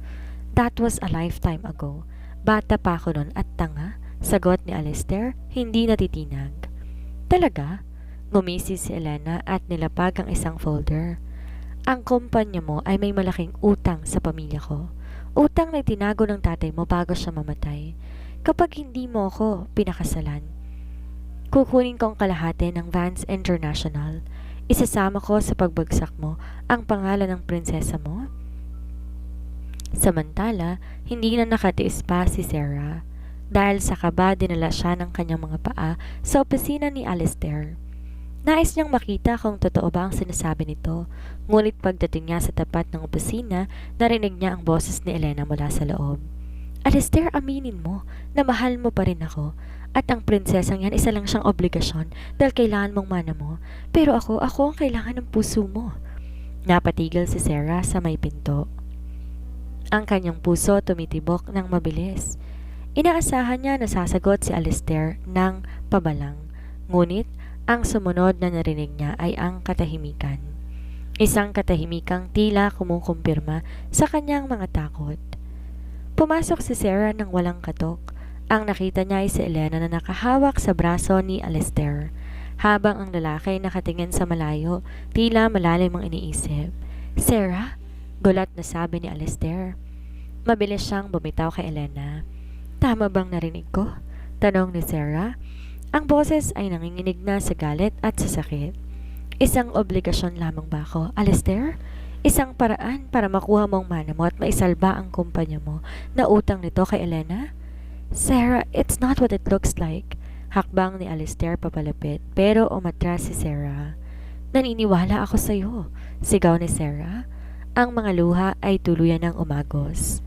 That was a lifetime ago. Bata pa ako nun at tanga, sagot ni Alistair, hindi natitinag. Talaga? Ngumisi si Elena at nilapag ang isang folder. Ang kumpanya mo ay may malaking utang sa pamilya ko. Utang na itinago ng tatay mo bago siya mamatay. Kapag hindi mo ako pinakasalan, kukunin ko ang kalahati ng Vance International. Isasama ko sa pagbagsak mo ang pangalan ng prinsesa mo. Samantala, hindi na nakatiis pa si Sarah. Dahil sa kaba, dinala siya ng kanyang mga paa sa opisina ni Alistair. Nais niyang makita kung totoo ba ang sinasabi nito, ngunit pagdating niya sa tapat ng opisina, narinig niya ang boses ni Elena mula sa loob. Alistair, aminin mo na mahal mo pa rin ako, at ang prinsesang yan isa lang siyang obligasyon dahil kailangan mong mana mo, pero ako ang kailangan ng puso mo. Napatigil si Sarah sa may pinto. Ang kanyang puso tumitibok ng mabilis. Inaasahan niya na sasagot si Alistair ng pabalang, ngunit ang sumunod na narinig niya ay ang katahimikan. Isang katahimikang tila kumukumpirma sa kanyang mga takot. Pumasok si Sarah ng walang katok. Ang nakita niya ay si Elena na nakahawak sa braso ni Alistair, habang ang lalaki nakatingin sa malayo, tila malalim ang iniisip. Sarah? Gulat na sabi ni Alistair. Mabilis siyang bumitaw kay Elena. Tama bang narinig ko? Tanong ni Sarah. Ang boses ay nanginginig na sa galit at sa sakit. Isang obligasyon lamang ba ako, Alistair? Isang paraan para makuha mong mana mo at maisalba ang kumpanya mo na utang nito kay Elena? Sarah, it's not what it looks like. Hakbang ni Alistair papalapit, pero umatras si Sarah. Naniniwala ako sa iyo, sigaw ni Sarah. Ang mga luha ay tuluyan ng umagos.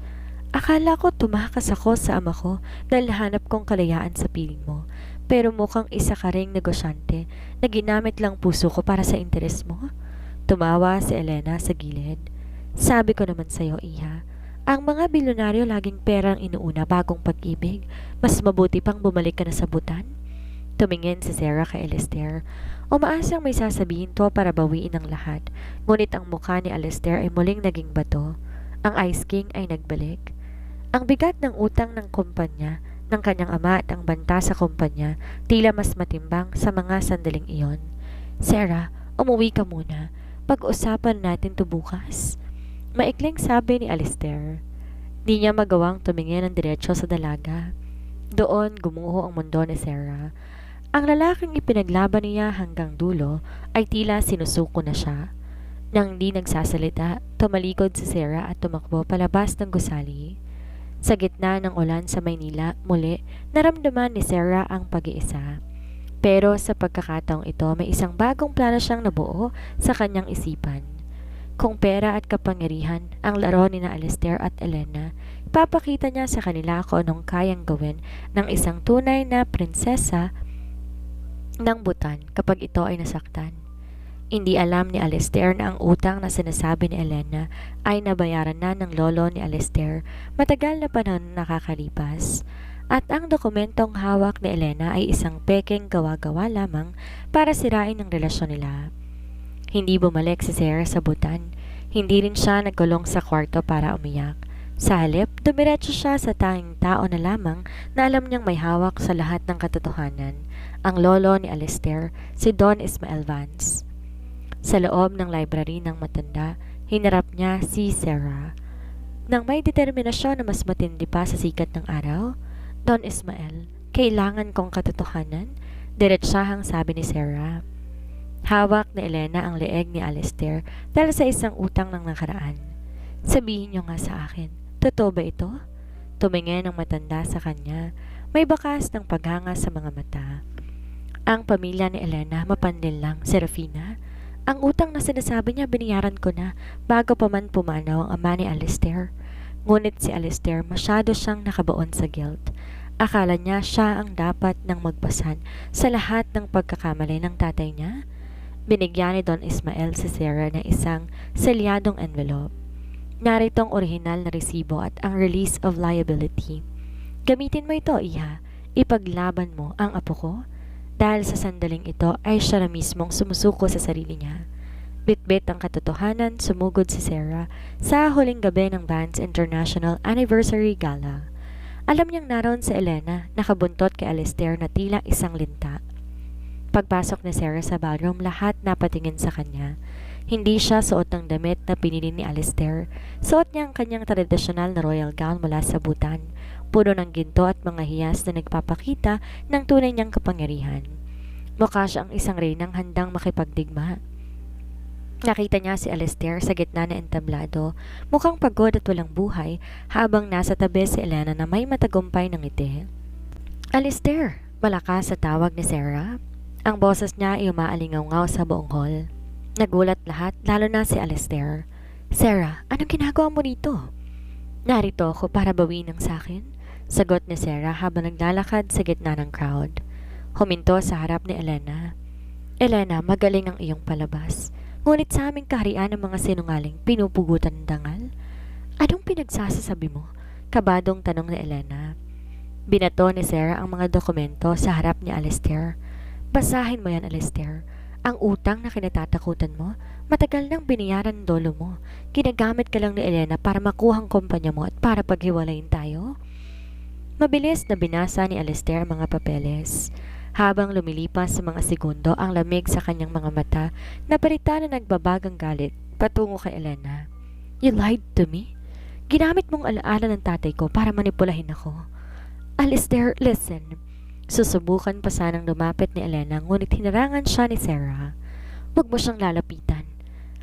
Akala ko tumakas ako sa ama ko dahil hanap kong kalayaan sa piling mo. Pero mukhang isa ka ring negosyante na ginamit lang puso ko para sa interes mo. Tumawa si Elena sa gilid. Sabi ko naman sa'yo, Iha, ang mga bilyonaryo laging perang inuuna bagong pag-ibig. Mas mabuti pang bumalik ka na sa butan. Tumingin si Sarah kay Alistair. Umaasang may sasabihin to para bawiin ang lahat. Ngunit ang mukha ni Alistair ay muling naging bato. Ang Ice King ay nagbalik. Ang bigat ng utang ng kumpanya, ng kanyang ama at ang banta sa kumpanya, tila mas matimbang sa mga sandaling iyon. Sarah, umuwi ka muna. Pag-usapan natin to bukas. Maikling sabi ni Alistair. Di niya magawang tumingin ng diretsyo sa dalaga. Doon gumuho ang mundo ni Sarah. Ang lalaking ipinaglaban niya hanggang dulo ay tila sinusuko na siya. Nang di nagsasalita, tumalikod si Sarah at tumakbo palabas ng gusali. Sa gitna ng ulan sa Maynila, muli naramdaman ni Sarah ang pag-iisa. Pero sa pagkakataong ito, may isang bagong plano siyang nabuo sa kanyang isipan. Kung pera at kapangyarihan ang laro ni na Alistair at Elena, ipapakita niya sa kanila kung anong kayang gawin ng isang tunay na prinsesa ng Butan kapag ito ay nasaktan. Hindi alam ni Alistair na ang utang na sinasabi ni Elena ay nabayaran na ng lolo ni Alistair matagal na panahon nakakalipas. At ang dokumentong hawak ni Elena ay isang pekeng gawa-gawa lamang para sirain ang relasyon nila. Hindi bumalik si Sarah sa Butan. Hindi rin siya nagkulong sa kwarto para umiyak. Sa halip, dumiretso siya sa tanging tao na lamang na alam niyang may hawak sa lahat ng katotohanan, ang lolo ni Alistair, si Don Ismael Vance. Sa loob ng library ng matanda, hinarap niya si Sarah. Nang may determinasyon na mas matindi pa sa sikat ng araw, Don Ismael, kailangan kong katotohanan, diretsahang sabi ni Sarah. Hawak ni Elena ang leeg ni Alistair dahil sa isang utang ng nakaraan. Sabihin niyo nga sa akin, totoo ba ito? Tumingin ang matanda sa kanya, may bakas ng paghanga sa mga mata. Ang pamilya ni Elena mapandil lang, Serafina. Ang utang na sinasabi niya binayaran ko na bago pa man pumanaw ang ama ni Alistair. Ngunit si Alistair masyado siyang nakabaon sa guilt. Akala niya siya ang dapat nang magpasan sa lahat ng pagkakamali ng tatay niya. Binigyan ni Don Ismael si Sarah ng isang selyadong envelope. Narito ang orihinal na resibo at ang release of liability. Gamitin mo ito, iha. Ipaglaban mo ang apo ko. Dahil sa sandaling ito ay siya na mismong sumusuko sa sarili niya. Bitbit ang katotohanan, sumugod si Sarah sa huling gabi ng band's International Anniversary Gala. Alam niyang naroon si Elena, nakabuntot kay Alistair na tila isang linta. Pagpasok ni Sarah sa ballroom, lahat napatingin sa kanya. Hindi siya suot ng damit na pinili ni Alistair. Suot niya ang kanyang tradisyonal na royal gown mula sa Bhutan, puno ng ginto at mga hiyas na nagpapakita ng tunay niyang kapangyarihan. Mukha siyang isang reynang handang makipagdigma. Nakita niya si Alistair sa gitna na entablado, mukhang pagod at walang buhay, habang nasa tabi si Elena na may matagumpay ng ngiti. Alistair! Malakas sa tawag ni Sarah. Ang boses niya ay umaalingaw-ngaw sa buong hall. Nagulat lahat, lalo na si Alistair. Sarah, anong ginagawa mo rito? Narito ako para bawiin ang sakin, sagot ni Sarah habang naglalakad sa gitna ng crowd. Huminto sa harap ni Elena. Elena, magaling ang iyong palabas. Ngunit sa aming kaharian ng mga sinungaling, pinupugutan ng dangal? Anong pinagsasasabi mo? Kabadong tanong ni Elena. Binato ni Sarah ang mga dokumento sa harap ni Alistair. Basahin mo yan, Alistair. Ang utang na kinatatakutan mo, matagal nang binayaran ng dolo mo. Ginagamit ka lang ni Elena para makuha ang kumpanya mo at para paghiwalayin tayo. Mabilis na binasa ni Alistair ang mga papeles. Habang lumilipas sa mga segundo ang lamig sa kanyang mga mata, napalitan na nagbabagang galit patungo kay Elena. You lied to me? Ginamit mong alaala ng tatay ko para manipulahin ako. Alistair, listen. Susubukan pa sanang lumapit ni Elena ngunit hinarangan siya ni Sarah. Huwag mo siyang lalapitan.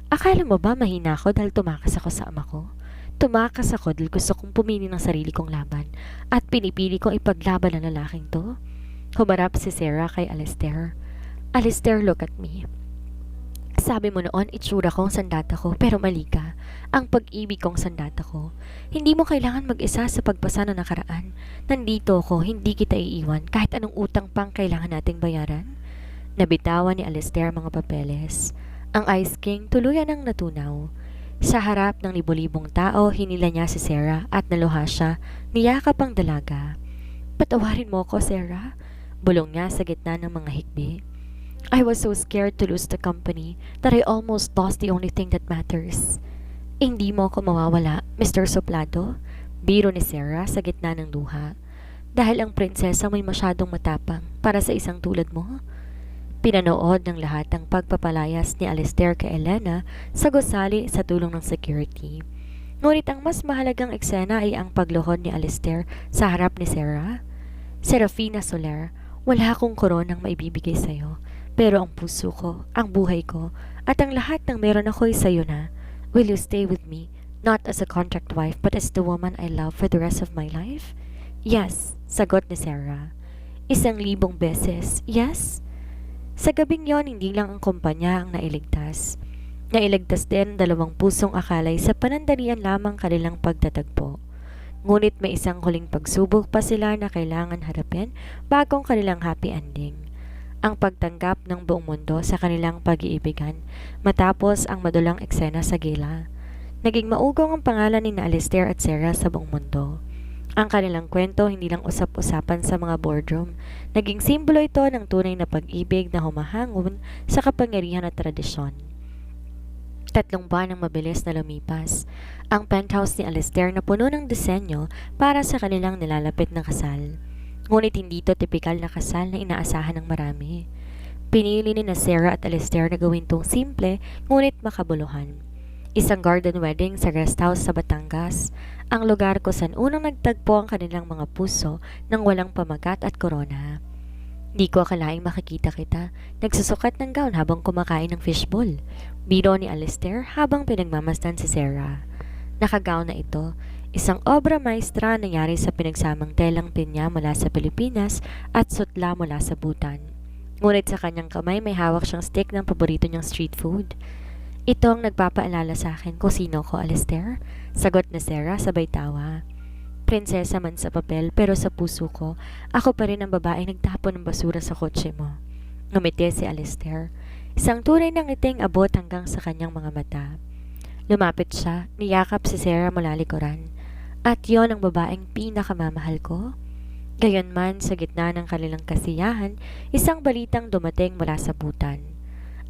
Akala mo ba mahina ako dahil tumakas ako sa ama ko? Tumakas ako dahil gusto kong pumili ng sarili kong laban at pinipili kong ipaglaban ang lalaking to. Humarap si Sarah kay Alistair. Alistair, look at me. Sabi mo noon, itsura kong sandata ko, pero mali ka. Ang pag-ibig kong sandata ko. Hindi mo kailangan mag-isa sa pagpasa na nakaraan. Nandito ako, hindi kita iiwan, kahit anong utang pang kailangan nating bayaran. Nabitawan ni Alistair mga papeles. Ang Ice King tuluyan ang natunaw. Sa harap ng libo-libong tao, hinila niya si Sarah at naluha siya, niyakap ang dalaga. Patawarin mo ko, Sarah. Bulong niya sa gitna ng mga hikbi. I was so scared to lose the company that I almost lost the only thing that matters. Hindi mo ako mawawala, Mr. Soplado. Biro ni Sarah sa gitna ng luha. Dahil ang prinsesa may masyadong matapang para sa isang tulad mo. Pinanood ng lahat ang pagpapalayas ni Alistair kay Elena sa gusali sa tulong ng security. Ngunit ang mas mahalagang eksena ay ang pagluhod ni Alistair sa harap ni Sarah. Serafina Soler, wala akong koronang maibibigay sa'yo, pero ang puso ko, ang buhay ko, at ang lahat ng meron ako'y sa'yo na. Will you stay with me, not as a contract wife, but as the woman I love for the rest of my life? Yes, sagot ni Sarah. 1,000 beses, yes? Sa gabing yon, hindi lang ang kumpanya ang nailigtas. Nailigtas din 2 pusong akalay sa panandalian lamang kanilang pagtatagpo. Ngunit may isang huling pagsubok pa sila na kailangan harapin bagong kanilang happy ending. Ang pagtanggap ng buong mundo sa kanilang pag-iibigan matapos ang madulang eksena sa gala. Naging maugong ang pangalan ni Alistair at Sarah sa buong mundo. Ang kanilang kwento hindi lang usap-usapan sa mga boardroom. Naging simbolo ito ng tunay na pag-ibig na humahangon sa kapangyarihan at tradisyon. 3 buwan ang mabilis na lumipas. Ang penthouse ni Alistair na puno ng disenyo para sa kanilang nilalapit na kasal. Ngunit hindi ito tipikal na kasal na inaasahan ng marami. Pinili ni na Sarah at Alistair na gawin tong simple ngunit makabuluhan. Isang garden wedding sa rest house sa Batangas, ang lugar kung saan unang nagtagpo ang kanilang mga puso ng walang pamagat at korona. Di ko akalaing makikita kita, nagsusukat ng gown habang kumakain ng fishbowl. Biro ni Alistair habang pinagmamasdan si Sarah. Nakagown na ito, isang obra maestra nangyari sa pinagsamang telang pinya mula sa Pilipinas at sutla mula sa Bhutan. Ngunit sa kanyang kamay may hawak siyang stick ng paborito niyang street food. Ito ang nagpapaalala sa akin kung sino ko, Alistair, sagot ni Sarah sabay tawa. Prinsesa man sa papel pero sa puso ko, ako pa rin ang babaeng nagtapon ng basura sa kotse mo. Ngumiti si Alistair. Isang tunay ng ngiting abot hanggang sa kanyang mga mata. Lumapit siya, niyakap si Sarah mula likuran. At yon ang babaeng pinakamamahal ko? Gayunman, sa gitna ng kanilang kasiyahan, isang balitang dumating mula sa Bhutan.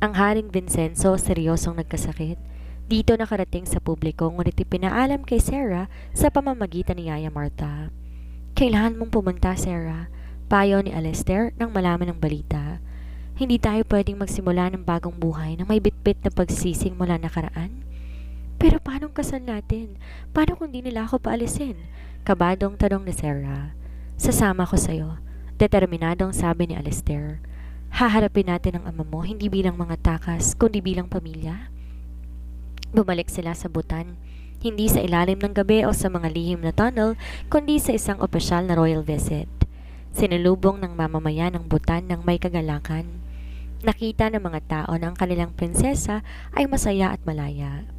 Ang Haring Vincenzo seryosong nagkasakit. Dito nakarating sa publiko ngunit ipinaalam kay Sarah sa pamamagitan ni Yaya Martha. Kailangan mong pumunta, Sarah, payo ni Alistair nang malaman ng balita. Hindi tayo pwedeng magsimula ng bagong buhay na may bitbit na pagsising mula nakaraan. Pero paano ang kasal natin? Paano kung di nila ako paalisin? Kabadong tanong ni Sarah. Sasama ko sa'yo. Determinadong sabi ni Alistair. Haharapin natin ang ama mo hindi bilang mga takas, kundi bilang pamilya. Bumalik sila sa Bhutan, hindi sa ilalim ng gabi o sa mga lihim na tunnel, kundi sa isang opisyal na royal visit. Sinulubong ng mamamayan ng Bhutan ng may kagalakan. Nakita ng mga tao na ang kanilang prinsesa ay masaya at malaya.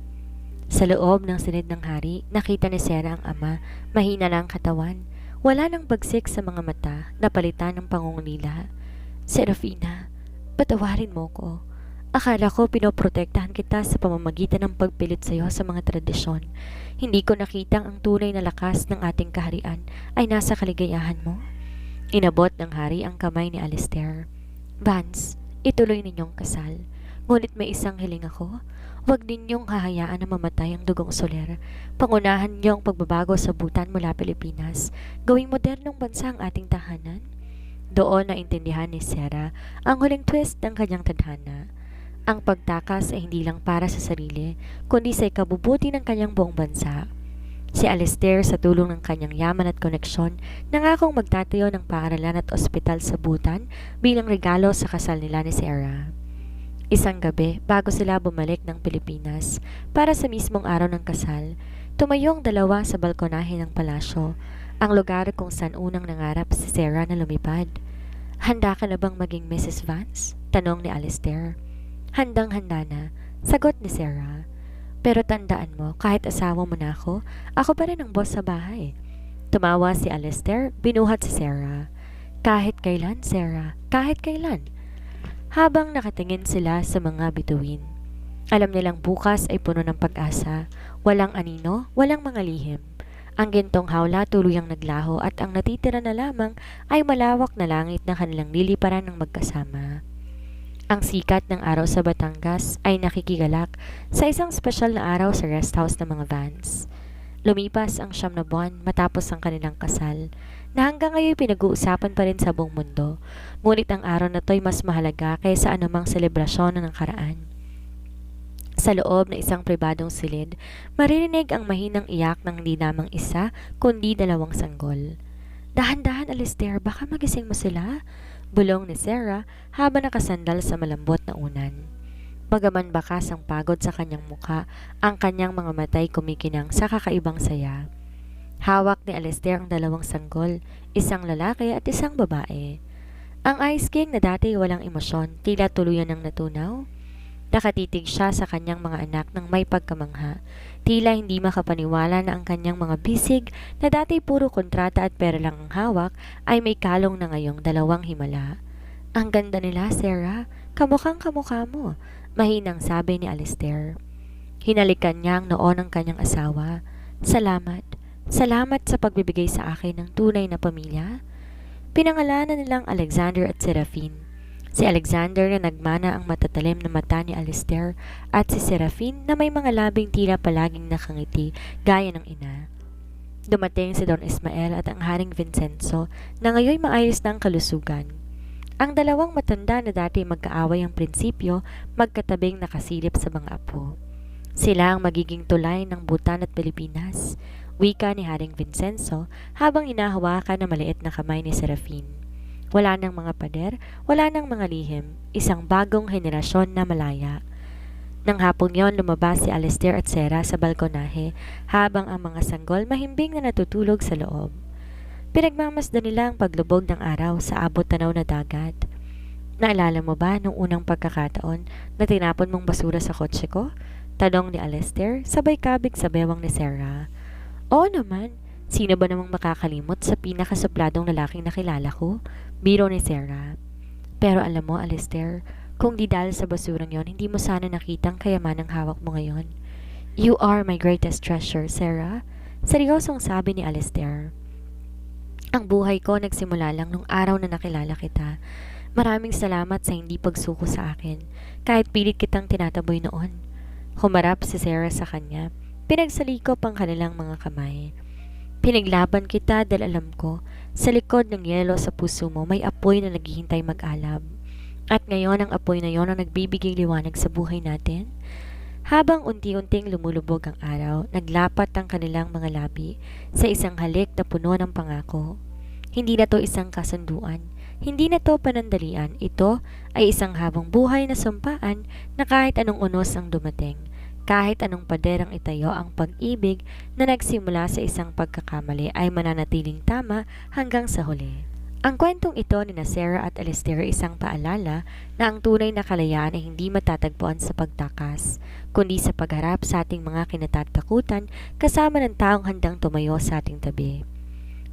Sa loob ng silid ng hari, nakita ni Sarah ang ama, mahina na ang katawan. Wala nang bagsik sa mga mata, napalitan ng pangungulila. Serafina, patawarin mo ko. Akala ko pinoprotektahan kita sa pamamagitan ng pagpilit sa iyo sa mga tradisyon. Hindi ko nakitang ang tunay na lakas ng ating kaharian ay nasa kaligayahan mo. Inabot ng hari ang kamay ni Alistair. Vance, ituloy ninyong kasal. Ngunit may isang hiling ako. Huwag ninyong hahayaan na mamatay ang dugong soler. Pangunahan niyo ang pagbabago sa Bhutan mula Pilipinas. Gawing modernong bansa ang ating tahanan. Doon naintindihan ni Sarah ang huling twist ng kanyang tadhana. Ang pagtakas ay hindi lang para sa sarili, kundi sa ikabubuti ng kanyang buong bansa. Si Alistair sa tulong ng kanyang yaman at koneksyon, nangakong magtatayo ng paaralan at ospital sa Bhutan bilang regalo sa kasal nila ni Sarah. Isang gabi, bago sila bumalik ng Pilipinas, para sa mismong araw ng kasal, tumayo ang dalawa sa balkonahe ng palasyo, ang lugar kung saan unang nangarap si Sarah na lumipad. Handa ka na bang maging Mrs. Vance? Tanong ni Alistair. Handang-handa na, sagot ni Sarah. Pero tandaan mo, kahit asawa mo na ako pa rin ang boss sa bahay. Tumawa si Alistair, binuhat si Sarah. Kahit kailan, Sarah, kahit kailan. Habang nakatingin sila sa mga bituin. Alam nilang bukas ay puno ng pag-asa, walang anino, walang mga lihim. Ang gintong hawla tuluyang naglaho at ang natitira na lamang ay malawak na langit na kanilang liliparan ng magkasama. Ang sikat ng araw sa Batangas ay nakikigalak sa isang espesyal na araw sa rest house ng mga Vance. Lumipas ang 9 na buwan matapos ang kanilang kasal, na hanggang ngayon pinag-uusapan pa rin sa buong mundo, ngunit ang araw na to'y mas mahalaga kaysa anumang selebrasyon na nakaraan. Sa loob ng isang pribadong silid, maririnig ang mahinang iyak ng hindi lamang isa, kundi 2 sanggol. Dahan-dahan, Alistair, baka magising mo sila, bulong ni Sarah habang nakasandal sa malambot na unan. Bagaman bakas ang pagod sa kanyang muka, ang kanyang mga matay kumikinang sa kakaibang saya. Hawak ni Alistair ang 2 sanggol, isang lalaki at isang babae. Ang Ice King na dati walang emosyon, tila tuluyan ng natunaw. Nakatitig siya sa kanyang mga anak ng may pagkamangha. Tila hindi makapaniwala na ang kanyang mga bisig na dati puro kontrata at pera lang ang hawak ay may kalong na ngayong 2 himala. Ang ganda nila, Sarah. Kamukhang kamukha mo, mahinang sabi ni Alistair. Hinalikan niya ang noo ng kanyang asawa. Salamat. Salamat sa pagbibigay sa akin ng tunay na pamilya. Pinangalanan nilang Alexander at Seraphine. Si Alexander na nagmana ang matatalim na mata ni Alistair at si Seraphine na may mga labing tila palaging nakangiti gaya ng ina. Dumating si Don Ismael at ang Haring Vincenzo na ngayon maayos na ang kalusugan. Ang 2 matanda na dati magkaaway ang prinsipyo, magkatabing nakasilip sa mga apo. Sila ang magiging tulay ng Bhutan at Pilipinas, wika ni Haring Vincenzo habang inahawakan na maliit na kamay ni Seraphine. Wala nang mga pader, wala nang mga lihim, isang bagong henerasyon na malaya. Nang hapong yon, lumabas si Alistair at Sarah sa balkonahe habang ang mga sanggol mahimbing na natutulog sa loob. Pinagmamasdan nila ang paglubog ng araw sa abot-tanaw na dagat. Naalala mo ba nung unang pagkakataon na tinapon mong basura sa kotse ko? Tanong ni Alistair, sabay kabig sa bewang ni Sarah. Oo naman, sino ba namang makakalimot sa pinakasupladong lalaking nakilala ko? Biro ni Sarah. Pero alam mo, Alistair, kung di dahil sa basurang yon, hindi mo sana nakitang kayaman ang hawak mo ngayon. You are my greatest treasure, Sarah. Seryosong sabi ni Alistair. Ang buhay ko nagsimula lang nung araw na nakilala kita. Maraming salamat sa hindi pagsuko sa akin, kahit pilit kitang tinataboy noon. Humarap si Sarah sa kanya. Pinagsalikop ang kanilang mga kamay. Pinaglaban kita dahil alam ko, sa likod ng yelo sa puso mo may apoy na naghihintay mag-alab. At ngayon ang apoy na yon ang nagbibigay liwanag sa buhay natin. Habang unti-unting lumulubog ang araw, naglapat ang kanilang mga labi sa isang halik na puno ng pangako. Hindi na to isang kasunduan, hindi na to panandalian, ito ay isang habang buhay na sumpaan na kahit anong unos ang dumating, kahit anong paderang itayo ang pag-ibig na nagsimula sa isang pagkakamali ay mananatiling tama hanggang sa huli. Ang kwentong ito ni Sarah at Alistair ay isang paalala na ang tunay na kalayaan ay hindi matatagpuan sa pagtakas, kundi sa pagharap sa ating mga kinatatakutan kasama ng taong handang tumayo sa ating tabi.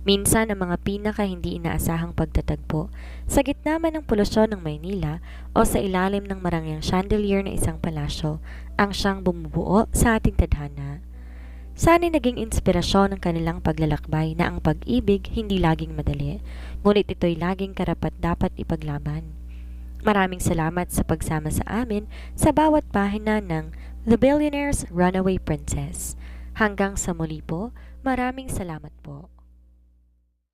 Minsan ang mga pinaka hindi inaasahang pagtatagpo sa gitna man ng polusyon ng Maynila o sa ilalim ng marangyang chandelier ng isang palasyo ang siyang bumubuo sa ating tadhana. Sana'y naging inspirasyon ng kanilang paglalakbay na ang pag-ibig hindi laging madali, ngunit ito'y laging karapat-dapat ipaglaban. Maraming salamat sa pagsama sa amin sa bawat pahina ng The Billionaire's Runaway Princess. Hanggang sa muli po, maraming salamat po.